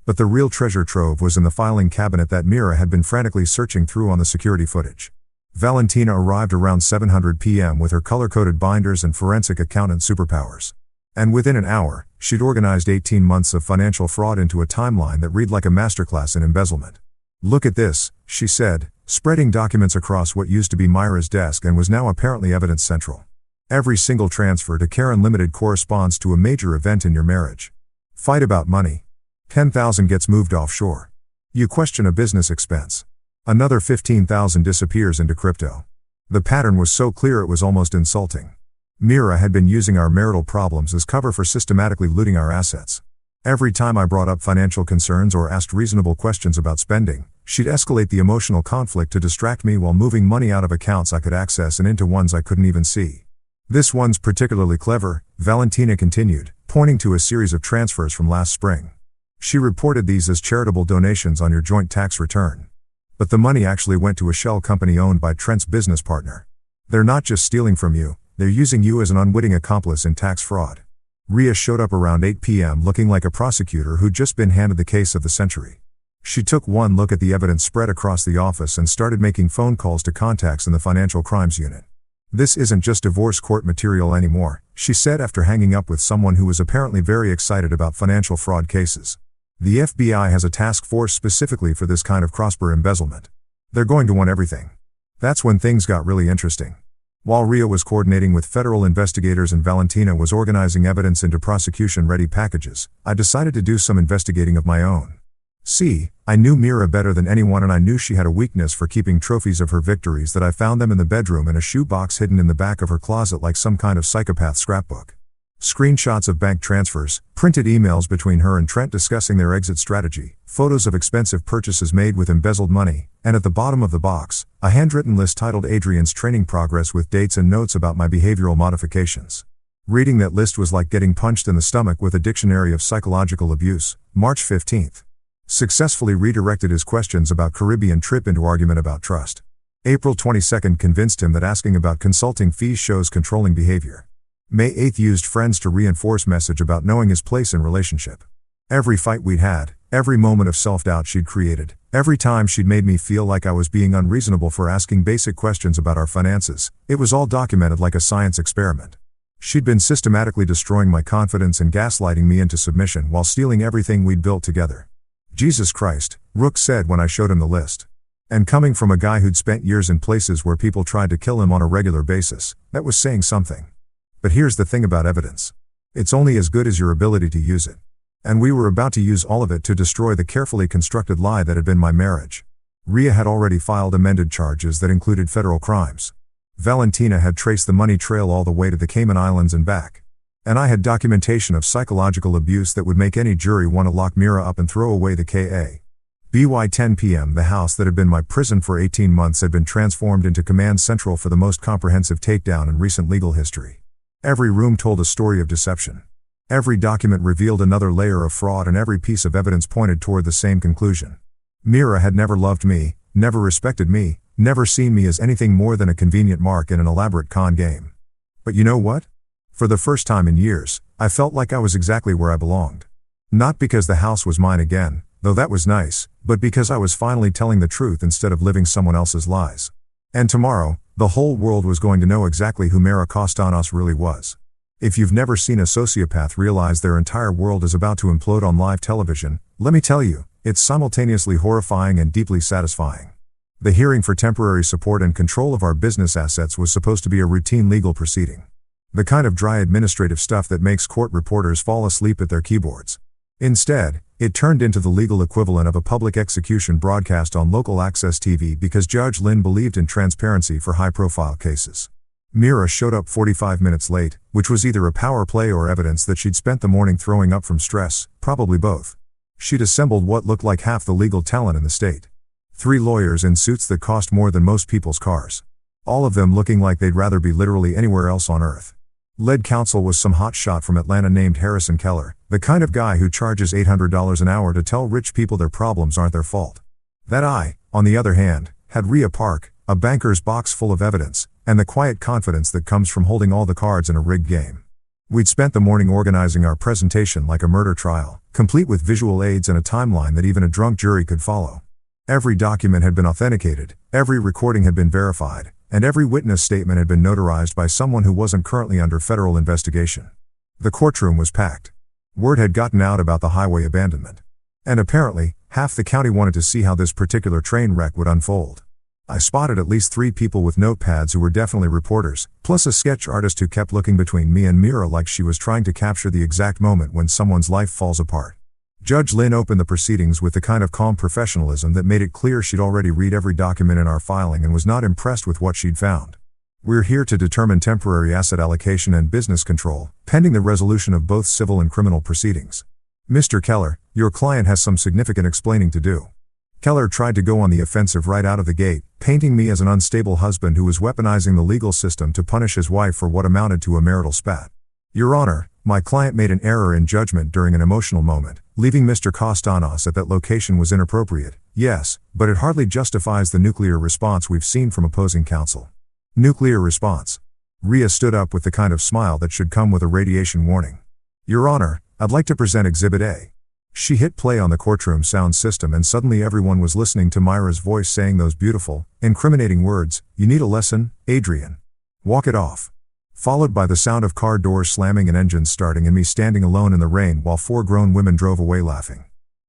But the real treasure trove was in the filing cabinet that Myra had been frantically searching through on the security footage. Valentina arrived around 7:00 p.m. with her color-coded binders and forensic accountant superpowers. And within an hour, she'd organized 18 months of financial fraud into a timeline that read like a masterclass in embezzlement. "Look at this," she said, spreading documents across what used to be Myra's desk and was now apparently evidence central. "Every single transfer to Karen Limited corresponds to a major event in your marriage. Fight about money. 10,000 gets moved offshore. You question a business expense. Another 15,000 disappears into crypto." The pattern was so clear it was almost insulting. Myra had been using our marital problems as cover for systematically looting our assets. Every time I brought up financial concerns or asked reasonable questions about spending, she'd escalate the emotional conflict to distract me while moving money out of accounts I could access and into ones I couldn't even see. "This one's particularly clever," Valentina continued, pointing to a series of transfers from last spring. She reported these as charitable donations on your joint tax return. But the money actually went to a shell company owned by Trent's business partner. They're not just stealing from you, they're using you as an unwitting accomplice in tax fraud. Rhea showed up around 8 p.m. looking like a prosecutor who'd just been handed the case of the century. She took one look at the evidence spread across the office and started making phone calls to contacts in the financial crimes unit. "This isn't just divorce court material anymore," she said after hanging up with someone who was apparently very excited about financial fraud cases. "The FBI has a task force specifically for this kind of cross-border embezzlement. They're going to want everything." That's when things got really interesting. While Rhea was coordinating with federal investigators and Valentina was organizing evidence into prosecution-ready packages, I decided to do some investigating of my own. See, I knew Myra better than anyone and I knew she had a weakness for keeping trophies of her victories that I found them in the bedroom in a shoebox hidden in the back of her closet like some kind of psychopath scrapbook. Screenshots of bank transfers, printed emails between her and Trent discussing their exit strategy, photos of expensive purchases made with embezzled money, and at the bottom of the box, a handwritten list titled Adrian's Training Progress with dates and notes about my behavioral modifications. Reading that list was like getting punched in the stomach with a dictionary of psychological abuse. March 15th. Successfully redirected his questions about Caribbean trip into argument about trust. April 22nd convinced him that asking about consulting fees shows controlling behavior. May 8th used friends to reinforce message about knowing his place in relationship. Every fight we'd had, every moment of self-doubt she'd created, every time she'd made me feel like I was being unreasonable for asking basic questions about our finances, it was all documented like a science experiment. She'd been systematically destroying my confidence and gaslighting me into submission while stealing everything we'd built together. "Jesus Christ," Rook said when I showed him the list. And coming from a guy who'd spent years in places where people tried to kill him on a regular basis, that was saying something. But here's the thing about evidence. It's only as good as your ability to use it. And we were about to use all of it to destroy the carefully constructed lie that had been my marriage. Rhea had already filed amended charges that included federal crimes. Valentina had traced the money trail all the way to the Cayman Islands and back. And I had documentation of psychological abuse that would make any jury want to lock Myra up and throw away the K.A. By 10 p.m. the house that had been my prison for 18 months had been transformed into command central for the most comprehensive takedown in recent legal history. Every room told a story of deception. Every document revealed another layer of fraud, and every piece of evidence pointed toward the same conclusion. Mira had never loved me, never respected me, never seen me as anything more than a convenient mark in an elaborate con game. But you know what? For the first time in years, I felt like I was exactly where I belonged. Not because the house was mine again, though that was nice, but because I was finally telling the truth instead of living someone else's lies. And tomorrow, the whole world was going to know exactly who Mira Kostanos really was. If you've never seen a sociopath realize their entire world is about to implode on live television, let me tell you, it's simultaneously horrifying and deeply satisfying. The hearing for temporary support and control of our business assets was supposed to be a routine legal proceeding. The kind of dry administrative stuff that makes court reporters fall asleep at their keyboards. Instead, it turned into the legal equivalent of a public execution broadcast on local access TV because Judge Lynn believed in transparency for high-profile cases. Mira showed up 45 minutes late, which was either a power play or evidence that she'd spent the morning throwing up from stress, probably both. She'd assembled what looked like half the legal talent in the state. 3 lawyers in suits that cost more than most people's cars. All of them looking like they'd rather be literally anywhere else on earth. Lead counsel was some hotshot from Atlanta named Harrison Keller, the kind of guy who charges $800 an hour to tell rich people their problems aren't their fault. That I, on the other hand, had Rhea Park, a banker's box full of evidence, and the quiet confidence that comes from holding all the cards in a rigged game. We'd spent the morning organizing our presentation like a murder trial, complete with visual aids and a timeline that even a drunk jury could follow. Every document had been authenticated, every recording had been verified, and every witness statement had been notarized by someone who wasn't currently under federal investigation. The courtroom was packed. Word had gotten out about the highway abandonment. And apparently, half the county wanted to see how this particular train wreck would unfold. I spotted at least 3 people with notepads who were definitely reporters, plus a sketch artist who kept looking between me and Mira like she was trying to capture the exact moment when someone's life falls apart. Judge Lynn opened the proceedings with the kind of calm professionalism that made it clear she'd already read every document in our filing and was not impressed with what she'd found. We're here to determine temporary asset allocation and business control, pending the resolution of both civil and criminal proceedings. Mr. Keller, your client has some significant explaining to do. Keller tried to go on the offensive right out of the gate, painting me as an unstable husband who was weaponizing the legal system to punish his wife for what amounted to a marital spat. Your Honor, my client made an error in judgment during an emotional moment. Leaving Mr. Kostanos at that location was inappropriate, yes, but it hardly justifies the nuclear response we've seen from opposing counsel. Nuclear response. Rhea stood up with the kind of smile that should come with a radiation warning. Your Honor, I'd like to present Exhibit A. She hit play on the courtroom sound system and suddenly everyone was listening to Myra's voice saying those beautiful, incriminating words, "You need a lesson, Adrian. Walk it off." Followed by the sound of car doors slamming and engines starting and me standing alone in the rain while 4 grown women drove away laughing.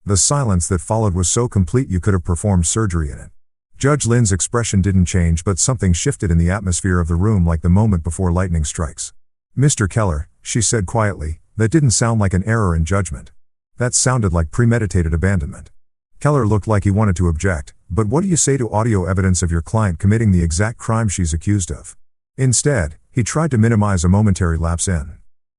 The silence that followed was so complete you could have performed surgery in it. Judge Lynn's expression didn't change, but something shifted in the atmosphere of the room like the moment before lightning strikes. Mr. Keller, she said quietly, that didn't sound like an error in judgment. That sounded like premeditated abandonment. Keller looked like he wanted to object, but what do you say to audio evidence of your client committing the exact crime she's accused of? Instead, he tried to minimize a momentary lapse in.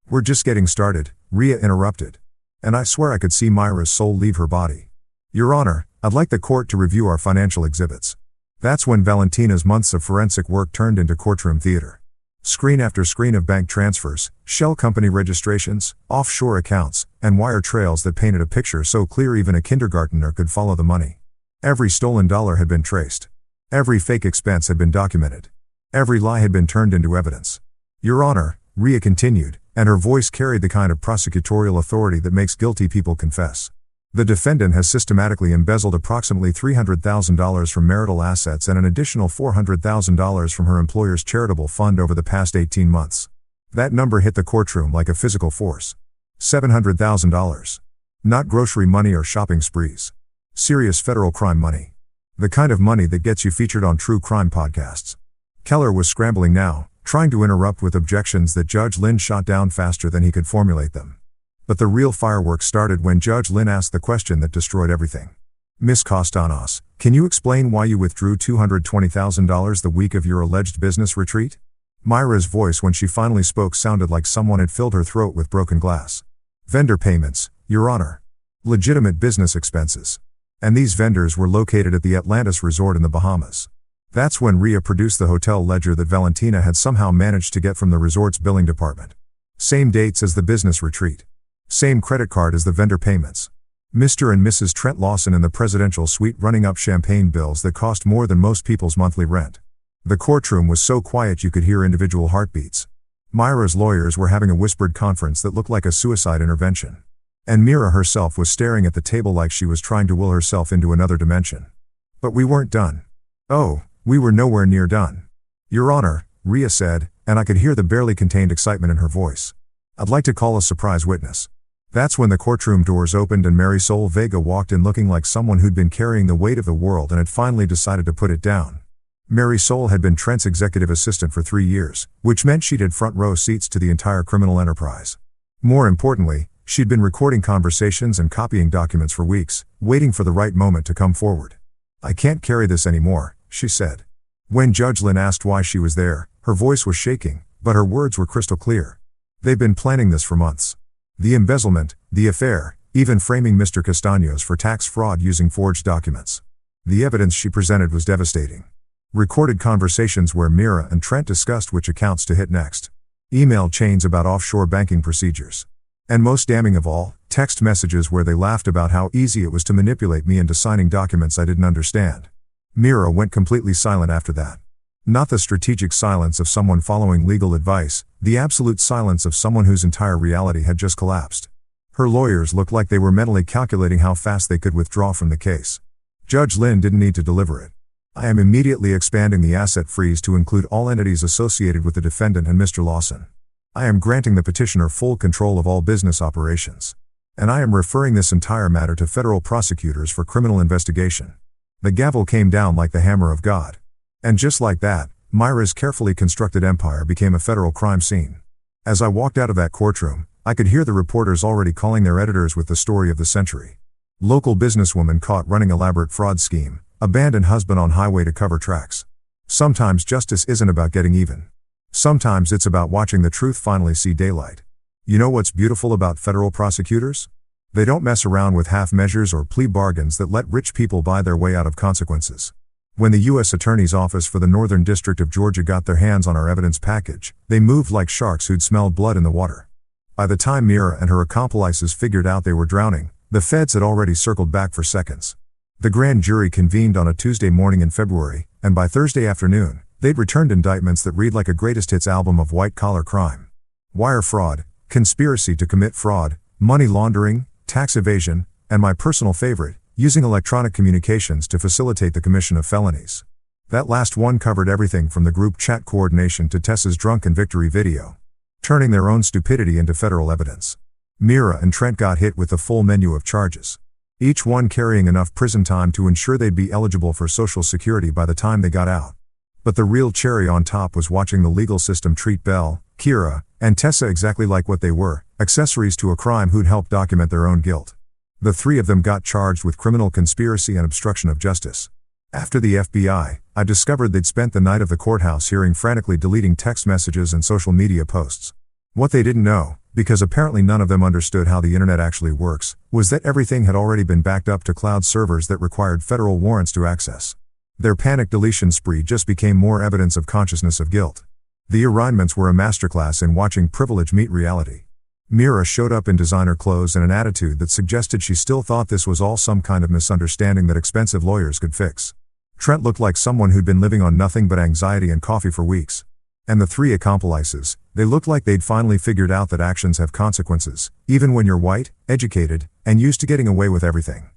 We're just getting started, Rhea interrupted. And I swear I could see Myra's soul leave her body. Your Honor, I'd like the court to review our financial exhibits. That's when Valentina's months of forensic work turned into courtroom theater. Screen after screen of bank transfers, shell company registrations, offshore accounts, and wire trails that painted a picture so clear even a kindergartner could follow the money. Every stolen dollar had been traced. Every fake expense had been documented. Every lie had been turned into evidence. Your Honor, Rhea continued, and her voice carried the kind of prosecutorial authority that makes guilty people confess. The defendant has systematically embezzled approximately $300,000 from marital assets and an additional $400,000 from her employer's charitable fund over the past 18 months. That number hit the courtroom like a physical force. $700,000. Not grocery money or shopping sprees. Serious federal crime money. The kind of money that gets you featured on true crime podcasts. Keller was scrambling now, trying to interrupt with objections that Judge Lynn shot down faster than he could formulate them. But the real fireworks started when Judge Lynn asked the question that destroyed everything. Ms. Kostanos, can you explain why you withdrew $220,000 the week of your alleged business retreat? Myra's voice when she finally spoke sounded like someone had filled her throat with broken glass. Vendor payments, Your Honor. Legitimate business expenses. And these vendors were located at the Atlantis Resort in the Bahamas. That's when Rhea produced the hotel ledger that Valentina had somehow managed to get from the resort's billing department. Same dates as the business retreat. Same credit card as the vendor payments. Mr. and Mrs. Trent Lawson in the presidential suite running up champagne bills that cost more than most people's monthly rent. The courtroom was so quiet you could hear individual heartbeats. Myra's lawyers were having a whispered conference that looked like a suicide intervention. And Mira herself was staring at the table like she was trying to will herself into another dimension. But we weren't done. Oh, we were nowhere near done. Your Honor, Rhea said, and I could hear the barely contained excitement in her voice. I'd like to call a surprise witness. That's when the courtroom doors opened and Marisol Vega walked in looking like someone who'd been carrying the weight of the world and had finally decided to put it down. Marisol had been Trent's executive assistant for 3 years, which meant she'd had front row seats to the entire criminal enterprise. More importantly, she'd been recording conversations and copying documents for weeks, waiting for the right moment to come forward. I can't carry this anymore, she said. When Judge Lynn asked why she was there, her voice was shaking, but her words were crystal clear. They've been planning this for months. The embezzlement, the affair, even framing Mr. Castaños for tax fraud using forged documents. The evidence she presented was devastating. Recorded conversations where Mira and Trent discussed which accounts to hit next. Email chains about offshore banking procedures. And most damning of all, text messages where they laughed about how easy it was to manipulate me into signing documents I didn't understand. Mira went completely silent after that. Not the strategic silence of someone following legal advice, the absolute silence of someone whose entire reality had just collapsed. Her lawyers looked like they were mentally calculating how fast they could withdraw from the case. Judge Lynn didn't need to deliver it. I am immediately expanding the asset freeze to include all entities associated with the defendant and Mr. Lawson. I am granting the petitioner full control of all business operations. And I am referring this entire matter to federal prosecutors for criminal investigation. The gavel came down like the hammer of God. And just like that, Myra's carefully constructed empire became a federal crime scene. As I walked out of that courtroom, I could hear the reporters already calling their editors with the story of the century. Local businesswoman caught running elaborate fraud scheme, abandoned husband on highway to cover tracks. Sometimes justice isn't about getting even. Sometimes it's about watching the truth finally see daylight. You know what's beautiful about federal prosecutors? They don't mess around with half measures or plea bargains that let rich people buy their way out of consequences. When the U.S. Attorney's Office for the Northern District of Georgia got their hands on our evidence package, they moved like sharks who'd smelled blood in the water. By the time Mira and her accomplices figured out they were drowning, the feds had already circled back for seconds. The grand jury convened on a Tuesday morning in February, and by Thursday afternoon, they'd returned indictments that read like a greatest hits album of white-collar crime. Wire fraud, conspiracy to commit fraud, money laundering, tax evasion, and my personal favorite, using electronic communications to facilitate the commission of felonies. That last one covered everything from the group chat coordination to Tessa's drunken victory video. Turning their own stupidity into federal evidence. Mira and Trent got hit with the full menu of charges. Each one carrying enough prison time to ensure they'd be eligible for Social Security by the time they got out. But the real cherry on top was watching the legal system treat Belle, Kira, and Tessa exactly like what they were, accessories to a crime who'd helped document their own guilt. The three of them got charged with criminal conspiracy and obstruction of justice. After the FBI, I discovered they'd spent the night of the courthouse hearing frantically deleting text messages and social media posts. What they didn't know, because apparently none of them understood how the internet actually works, was that everything had already been backed up to cloud servers that required federal warrants to access. Their panic deletion spree just became more evidence of consciousness of guilt. The arraignments were a masterclass in watching privilege meet reality. Mira showed up in designer clothes and an attitude that suggested she still thought this was all some kind of misunderstanding that expensive lawyers could fix. Trent looked like someone who'd been living on nothing but anxiety and coffee for weeks. And the three accomplices, they looked like they'd finally figured out that actions have consequences, even when you're white, educated, and used to getting away with everything.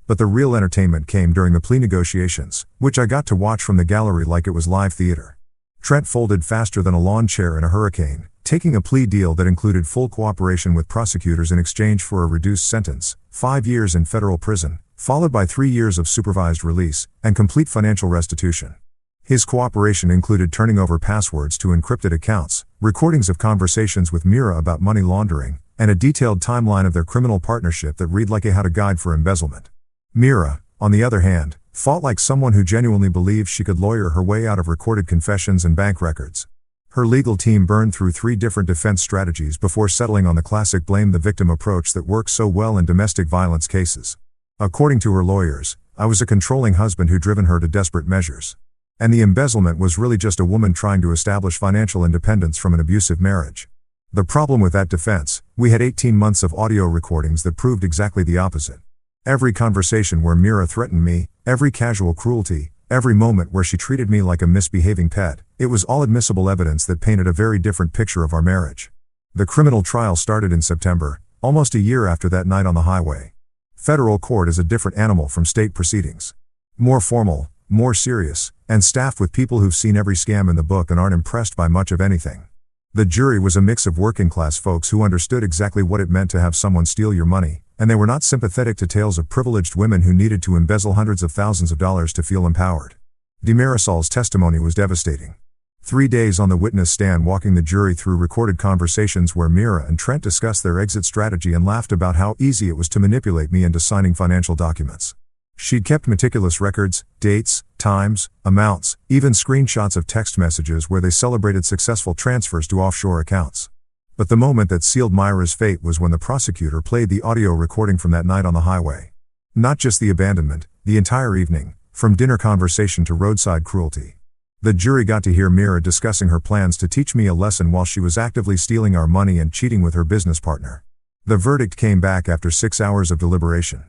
But the real entertainment came during the plea negotiations, which I got to watch from the gallery like it was live theater. Trent folded faster than a lawn chair in a hurricane, taking a plea deal that included full cooperation with prosecutors in exchange for a reduced sentence, 5 years in federal prison, followed by 3 years of supervised release, and complete financial restitution. His cooperation included turning over passwords to encrypted accounts, recordings of conversations with Mira about money laundering, and a detailed timeline of their criminal partnership that read like a how-to guide for embezzlement. Mira, on the other hand, fought like someone who genuinely believed she could lawyer her way out of recorded confessions and bank records. Her legal team burned through 3 different defense strategies before settling on the classic blame the victim approach that works so well in domestic violence cases. According to her lawyers, I was a controlling husband who'd driven her to desperate measures. And the embezzlement was really just a woman trying to establish financial independence from an abusive marriage. The problem with that defense, we had 18 months of audio recordings that proved exactly the opposite. Every conversation where Mira threatened me, every casual cruelty, every moment where she treated me like a misbehaving pet, it was all admissible evidence that painted a very different picture of our marriage. The criminal trial started in September, almost a year after that night on the highway. Federal court is a different animal from state proceedings. More formal, more serious, and staffed with people who've seen every scam in the book and aren't impressed by much of anything. The jury was a mix of working-class folks who understood exactly what it meant to have someone steal your money, and they were not sympathetic to tales of privileged women who needed to embezzle hundreds of thousands of dollars to feel empowered. Demarisol's testimony was devastating. 3 days on the witness stand walking the jury through recorded conversations where Mira and Trent discussed their exit strategy and laughed about how easy it was to manipulate me into signing financial documents. She'd kept meticulous records, dates, times, amounts, even screenshots of text messages where they celebrated successful transfers to offshore accounts. But the moment that sealed Myra's fate was when the prosecutor played the audio recording from that night on the highway. Not just the abandonment, the entire evening, from dinner conversation to roadside cruelty. The jury got to hear Mira discussing her plans to teach me a lesson while she was actively stealing our money and cheating with her business partner. The verdict came back after 6 hours of deliberation.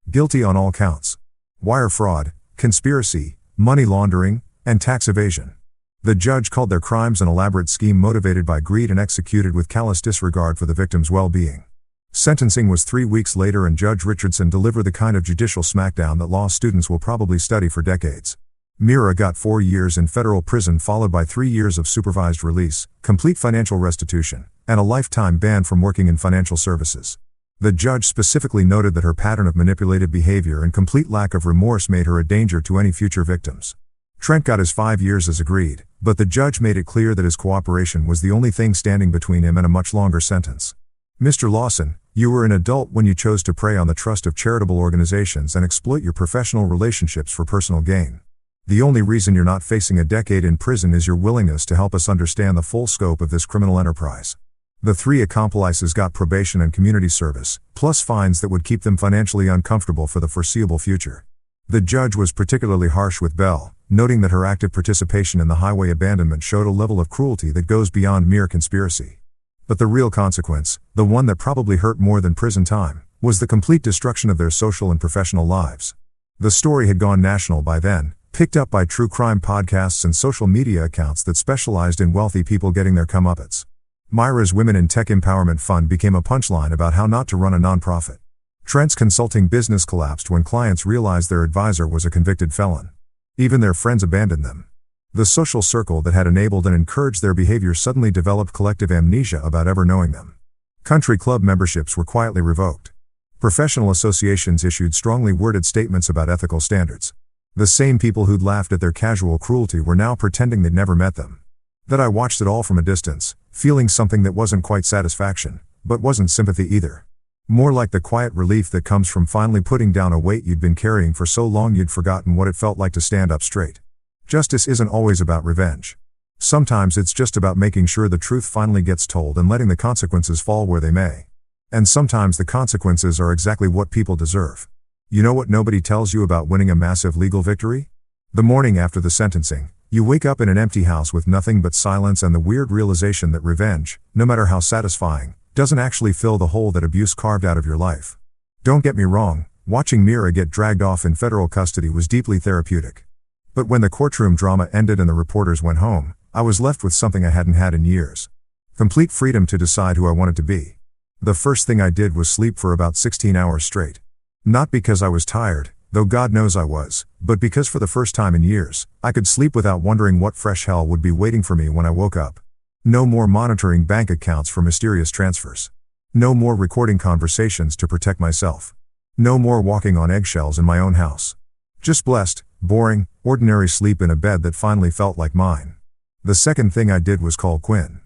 Guilty on all counts. Wire fraud, conspiracy, money laundering, and tax evasion. The judge called their crimes an elaborate scheme motivated by greed and executed with callous disregard for the victim's well-being. Sentencing was 3 weeks later and Judge Richardson delivered the kind of judicial smackdown that law students will probably study for decades. Mira got 4 years in federal prison followed by 3 years of supervised release, complete financial restitution, and a lifetime ban from working in financial services. The judge specifically noted that her pattern of manipulative behavior and complete lack of remorse made her a danger to any future victims. Trent got his 5 years as agreed, but the judge made it clear that his cooperation was the only thing standing between him and a much longer sentence. Mr. Lawson, you were an adult when you chose to prey on the trust of charitable organizations and exploit your professional relationships for personal gain. The only reason you're not facing a decade in prison is your willingness to help us understand the full scope of this criminal enterprise. The 3 accomplices got probation and community service, plus fines that would keep them financially uncomfortable for the foreseeable future. The judge was particularly harsh with Belle, noting that her active participation in the highway abandonment showed a level of cruelty that goes beyond mere conspiracy. But the real consequence, the one that probably hurt more than prison time, was the complete destruction of their social and professional lives. The story had gone national by then, picked up by true crime podcasts and social media accounts that specialized in wealthy people getting their comeuppance. Myra's Women in Tech Empowerment Fund became a punchline about how not to run a nonprofit. Trent's consulting business collapsed when clients realized their advisor was a convicted felon. Even their friends abandoned them. The social circle that had enabled and encouraged their behavior suddenly developed collective amnesia about ever knowing them. Country club memberships were quietly revoked. Professional associations issued strongly worded statements about ethical standards. The same people who'd laughed at their casual cruelty were now pretending they'd never met them. That I watched it all from a distance, feeling something that wasn't quite satisfaction, but wasn't sympathy either. More like the quiet relief that comes from finally putting down a weight you'd been carrying for so long you'd forgotten what it felt like to stand up straight. Justice isn't always about revenge. Sometimes it's just about making sure the truth finally gets told and letting the consequences fall where they may. And sometimes the consequences are exactly what people deserve. You know what nobody tells you about winning a massive legal victory? The morning after the sentencing, you wake up in an empty house with nothing but silence and the weird realization that revenge, no matter how satisfying, doesn't actually fill the hole that abuse carved out of your life. Don't get me wrong, watching Mira get dragged off in federal custody was deeply therapeutic. But when the courtroom drama ended and the reporters went home, I was left with something I hadn't had in years. Complete freedom to decide who I wanted to be. The first thing I did was sleep for about 16 hours straight. Not because I was tired, though God knows I was, but because for the first time in years, I could sleep without wondering what fresh hell would be waiting for me when I woke up. No more monitoring bank accounts for mysterious transfers. No more recording conversations to protect myself. No more walking on eggshells in my own house. Just blessed, boring, ordinary sleep in a bed that finally felt like mine. The second thing I did was call Quinn.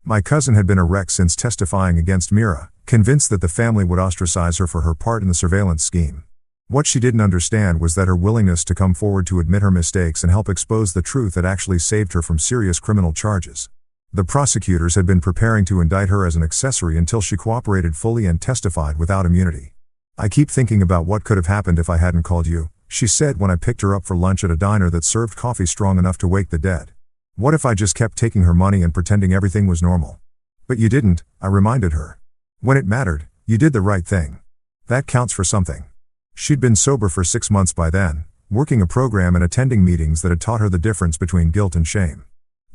My cousin had been a wreck since testifying against Mira, convinced that the family would ostracize her for her part in the surveillance scheme. What she didn't understand was that her willingness to come forward to admit her mistakes and help expose the truth had actually saved her from serious criminal charges. The prosecutors had been preparing to indict her as an accessory until she cooperated fully and testified without immunity. I keep thinking about what could have happened if I hadn't called you, she said when I picked her up for lunch at a diner that served coffee strong enough to wake the dead. What if I just kept taking her money and pretending everything was normal? But you didn't, I reminded her. When it mattered, you did the right thing. That counts for something. She'd been sober for 6 months by then, working a program and attending meetings that had taught her the difference between guilt and shame.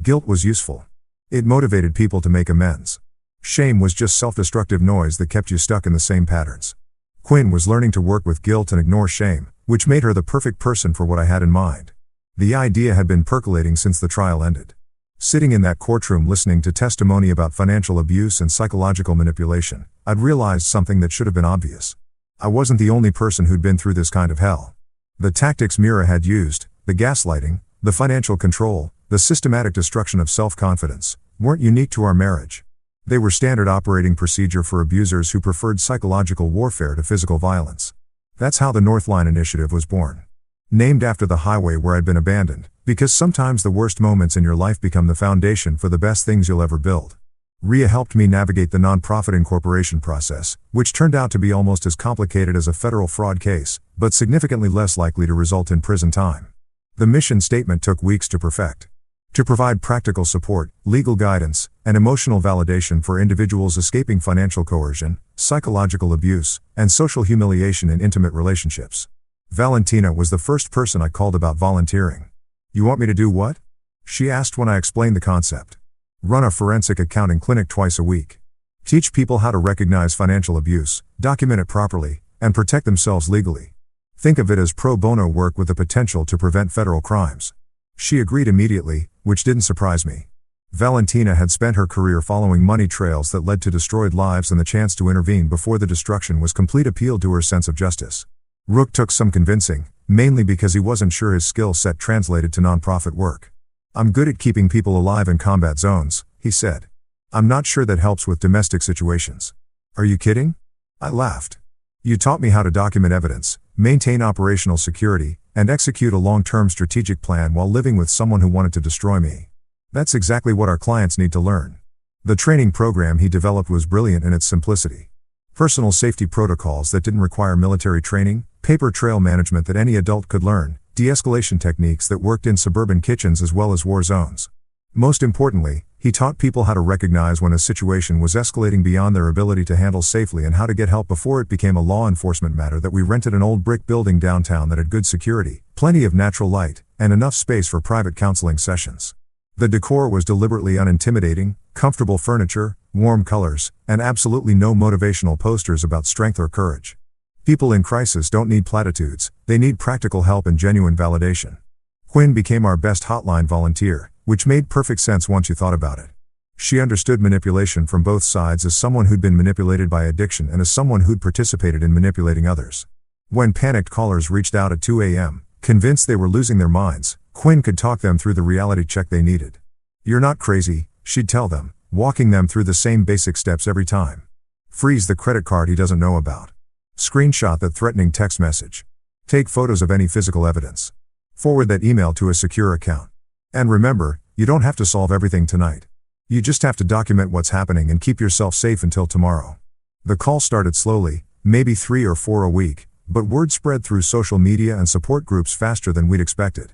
Guilt was useful. It motivated people to make amends. Shame was just self-destructive noise that kept you stuck in the same patterns. Quinn was learning to work with guilt and ignore shame, which made her the perfect person for what I had in mind. The idea had been percolating since the trial ended. Sitting in that courtroom listening to testimony about financial abuse and psychological manipulation, I'd realized something that should have been obvious. I wasn't the only person who'd been through this kind of hell. The tactics Mira had used, the gaslighting, the financial control, the systematic destruction of self-confidence, weren't unique to our marriage. They were standard operating procedure for abusers who preferred psychological warfare to physical violence. That's how the Northline Initiative was born. Named after the highway where I'd been abandoned, because sometimes the worst moments in your life become the foundation for the best things you'll ever build. Ria helped me navigate the nonprofit incorporation process, which turned out to be almost as complicated as a federal fraud case, but significantly less likely to result in prison time. The mission statement took weeks to perfect. To provide practical support, legal guidance, and emotional validation for individuals escaping financial coercion, psychological abuse, and social humiliation in intimate relationships. Valentina was the first person I called about volunteering. You want me to do what? She asked when I explained the concept. Run a forensic accounting clinic twice a week. Teach people how to recognize financial abuse, document it properly, and protect themselves legally. Think of it as pro bono work with the potential to prevent federal crimes. She agreed immediately, which didn't surprise me. Valentina had spent her career following money trails that led to destroyed lives, and the chance to intervene before the destruction was complete appeal to her sense of justice. Rook took some convincing, mainly because he wasn't sure his skill set translated to nonprofit work. I'm good at keeping people alive in combat zones, he said. I'm not sure that helps with domestic situations. Are you kidding? I laughed. You taught me how to document evidence, maintain operational security, and execute a long-term strategic plan while living with someone who wanted to destroy me. That's exactly what our clients need to learn. The training program he developed was brilliant in its simplicity. Personal safety protocols that didn't require military training, paper trail management that any adult could learn, de-escalation techniques that worked in suburban kitchens as well as war zones. Most importantly, he taught people how to recognize when a situation was escalating beyond their ability to handle safely and how to get help before it became a law enforcement matter. That we rented an old brick building downtown that had good security, plenty of natural light, and enough space for private counseling sessions. The decor was deliberately unintimidating, comfortable furniture, warm colors, and absolutely no motivational posters about strength or courage. People in crisis don't need platitudes, they need practical help and genuine validation. Quinn became our best hotline volunteer, which made perfect sense once you thought about it. She understood manipulation from both sides, as someone who'd been manipulated by addiction and as someone who'd participated in manipulating others. When panicked callers reached out at 2 a.m., convinced they were losing their minds, Quinn could talk them through the reality check they needed. You're not crazy, she'd tell them, walking them through the same basic steps every time. Freeze the credit card he doesn't know about. Screenshot that threatening text message. Take photos of any physical evidence. Forward that email to a secure account. And remember, you don't have to solve everything tonight. You just have to document what's happening and keep yourself safe until tomorrow. The call started slowly, maybe 3 or 4 a week, but word spread through social media and support groups faster than we'd expected.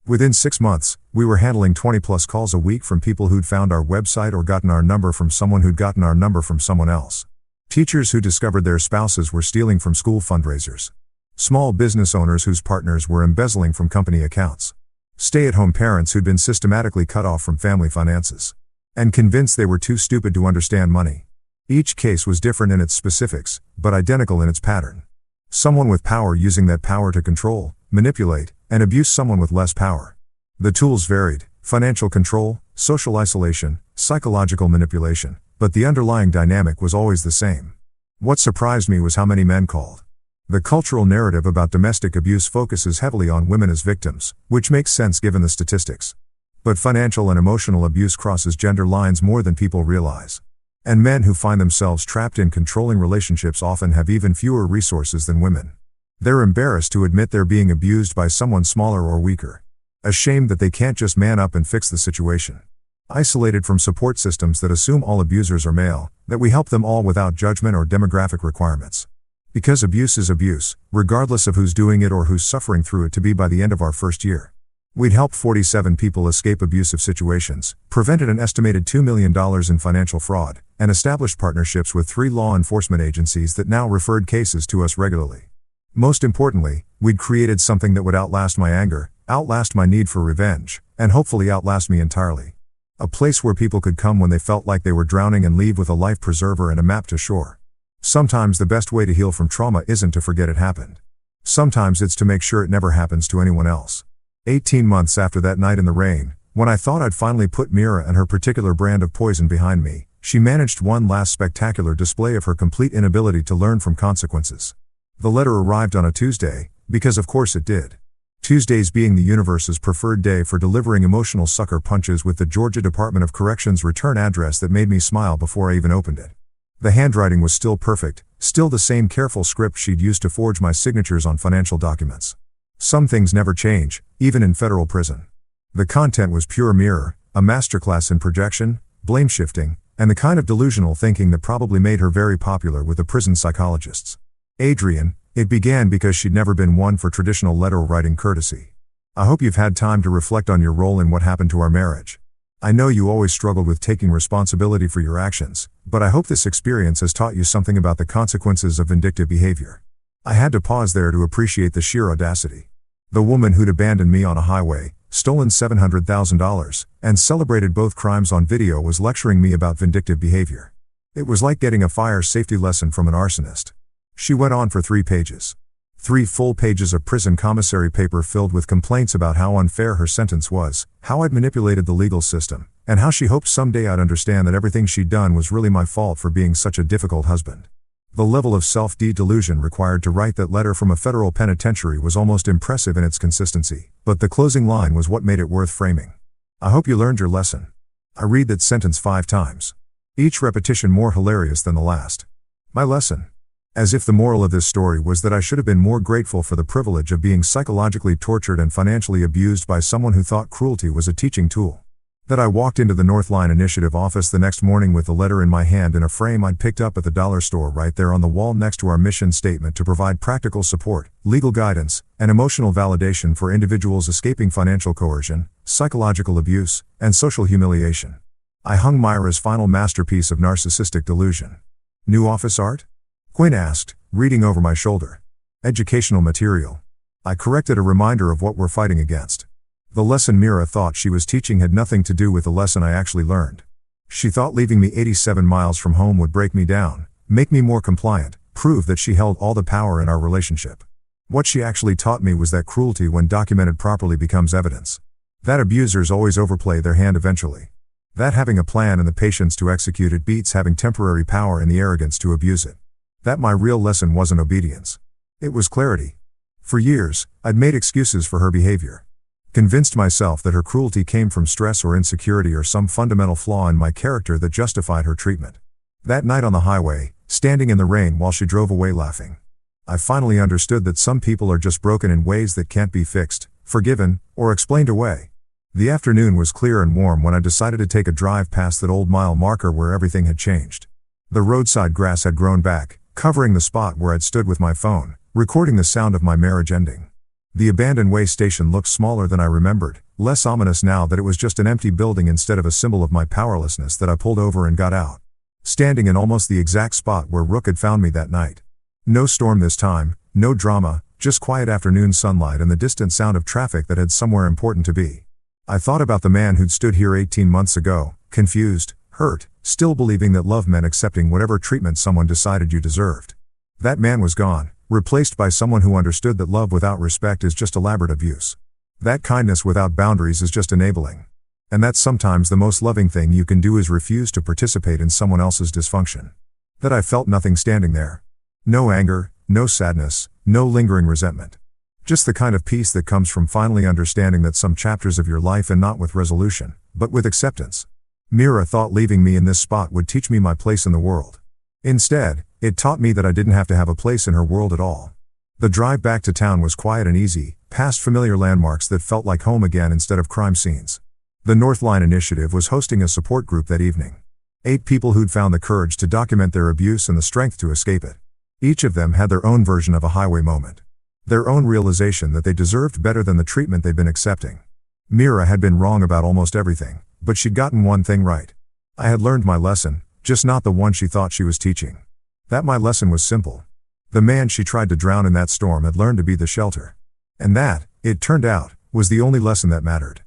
Within 6 months, we were handling 20+ calls a week from people who'd found our website or gotten our number from someone who'd gotten our number from someone else. Teachers who discovered their spouses were stealing from school fundraisers. Small business owners whose partners were embezzling from company accounts. Stay-at-home parents who'd been systematically cut off from family finances. And convinced they were too stupid to understand money. Each case was different in its specifics, but identical in its pattern. Someone with power using that power to control, manipulate, and abuse someone with less power. The tools varied: financial control, social isolation, psychological manipulation, but the underlying dynamic was always the same. What surprised me was how many men called. The cultural narrative about domestic abuse focuses heavily on women as victims, which makes sense given the statistics. But financial and emotional abuse crosses gender lines more than people realize. And men who find themselves trapped in controlling relationships often have even fewer resources than women. They're embarrassed to admit they're being abused by someone smaller or weaker. Ashamed that they can't just man up and fix the situation. Isolated from support systems that assume all abusers are male, that we help them all without judgment or demographic requirements. Because abuse is abuse, regardless of who's doing it or who's suffering through it to be by the end of our first year. We'd helped 47 people escape abusive situations, prevented an estimated $2 million in financial fraud, and established partnerships with 3 law enforcement agencies that now referred cases to us regularly. Most importantly, we'd created something that would outlast my anger, outlast my need for revenge, and hopefully outlast me entirely. A place where people could come when they felt like they were drowning and leave with a life preserver and a map to shore. Sometimes the best way to heal from trauma isn't to forget it happened. Sometimes it's to make sure it never happens to anyone else. 18 months after that night in the rain, when I thought I'd finally put Mira and her particular brand of poison behind me, she managed one last spectacular display of her complete inability to learn from consequences. The letter arrived on a Tuesday, because of course it did. Tuesdays being the universe's preferred day for delivering emotional sucker punches with the Georgia Department of Corrections return address that made me smile before I even opened it. The handwriting was still perfect, still the same careful script she'd used to forge my signatures on financial documents. Some things never change, even in federal prison. The content was pure mirror, a masterclass in projection, blame shifting, and the kind of delusional thinking that probably made her very popular with the prison psychologists. Adrian, it began because she'd never been one for traditional letter-writing courtesy. I hope you've had time to reflect on your role in what happened to our marriage. I know you always struggled with taking responsibility for your actions, but I hope this experience has taught you something about the consequences of vindictive behavior. I had to pause there to appreciate the sheer audacity. The woman who'd abandoned me on a highway, stolen $700,000, and celebrated both crimes on video was lecturing me about vindictive behavior. It was like getting a fire safety lesson from an arsonist. She went on for 3 pages. 3 full pages of prison commissary paper filled with complaints about how unfair her sentence was, how I'd manipulated the legal system, and how she hoped someday I'd understand that everything she'd done was really my fault for being such a difficult husband. The level of self-delusion required to write that letter from a federal penitentiary was almost impressive in its consistency, but the closing line was what made it worth framing. I hope you learned your lesson. I read that sentence 5 times. Each repetition more hilarious than the last. My lesson. As if the moral of this story was that I should have been more grateful for the privilege of being psychologically tortured and financially abused by someone who thought cruelty was a teaching tool. That I walked into the Northline Initiative office the next morning with the letter in my hand in a frame I'd picked up at the dollar store right there on the wall next to our mission statement to provide practical support, legal guidance, and emotional validation for individuals escaping financial coercion, psychological abuse, and social humiliation. I hung Myra's final masterpiece of narcissistic delusion. New office art? Quinn asked, reading over my shoulder. Educational material. I corrected a reminder of what we're fighting against. The lesson Mira thought she was teaching had nothing to do with the lesson I actually learned. She thought leaving me 87 miles from home would break me down, make me more compliant, prove that she held all the power in our relationship. What she actually taught me was that cruelty when documented properly becomes evidence. That abusers always overplay their hand eventually. That having a plan and the patience to execute it beats having temporary power and the arrogance to abuse it. That my real lesson wasn't obedience. It was clarity. For years, I'd made excuses for her behavior. Convinced myself that her cruelty came from stress or insecurity or some fundamental flaw in my character that justified her treatment. That night on the highway, standing in the rain while she drove away laughing, I finally understood that some people are just broken in ways that can't be fixed, forgiven, or explained away. The afternoon was clear and warm when I decided to take a drive past that old mile marker where everything had changed. The roadside grass had grown back, covering the spot where I'd stood with my phone, recording the sound of my marriage ending. The abandoned way station looked smaller than I remembered, less ominous now that it was just an empty building instead of a symbol of my powerlessness that I pulled over and got out. Standing in almost the exact spot where Rook had found me that night. No storm this time, no drama, just quiet afternoon sunlight and the distant sound of traffic that had somewhere important to be. I thought about the man who'd stood here 18 months ago, confused, hurt, still believing that love meant accepting whatever treatment someone decided you deserved. That man was gone, replaced by someone who understood that love without respect is just elaborate abuse. That kindness without boundaries is just enabling. And that sometimes the most loving thing you can do is refuse to participate in someone else's dysfunction. That I felt nothing standing there. No anger, no sadness, no lingering resentment. Just the kind of peace that comes from finally understanding that some chapters of your life end not with resolution, but with acceptance. Mira thought leaving me in this spot would teach me my place in the world. Instead, it taught me that I didn't have to have a place in her world at all. The drive back to town was quiet and easy, past familiar landmarks that felt like home again instead of crime scenes. The Northline Initiative was hosting a support group that evening. 8 people who'd found the courage to document their abuse and the strength to escape it. Each of them had their own version of a highway moment. Their own realization that they deserved better than the treatment they'd been accepting. Mira had been wrong about almost everything, but she'd gotten one thing right. I had learned my lesson, just not the one she thought she was teaching. That my lesson was simple. The man she tried to drown in that storm had learned to be the shelter. And that, it turned out, was the only lesson that mattered.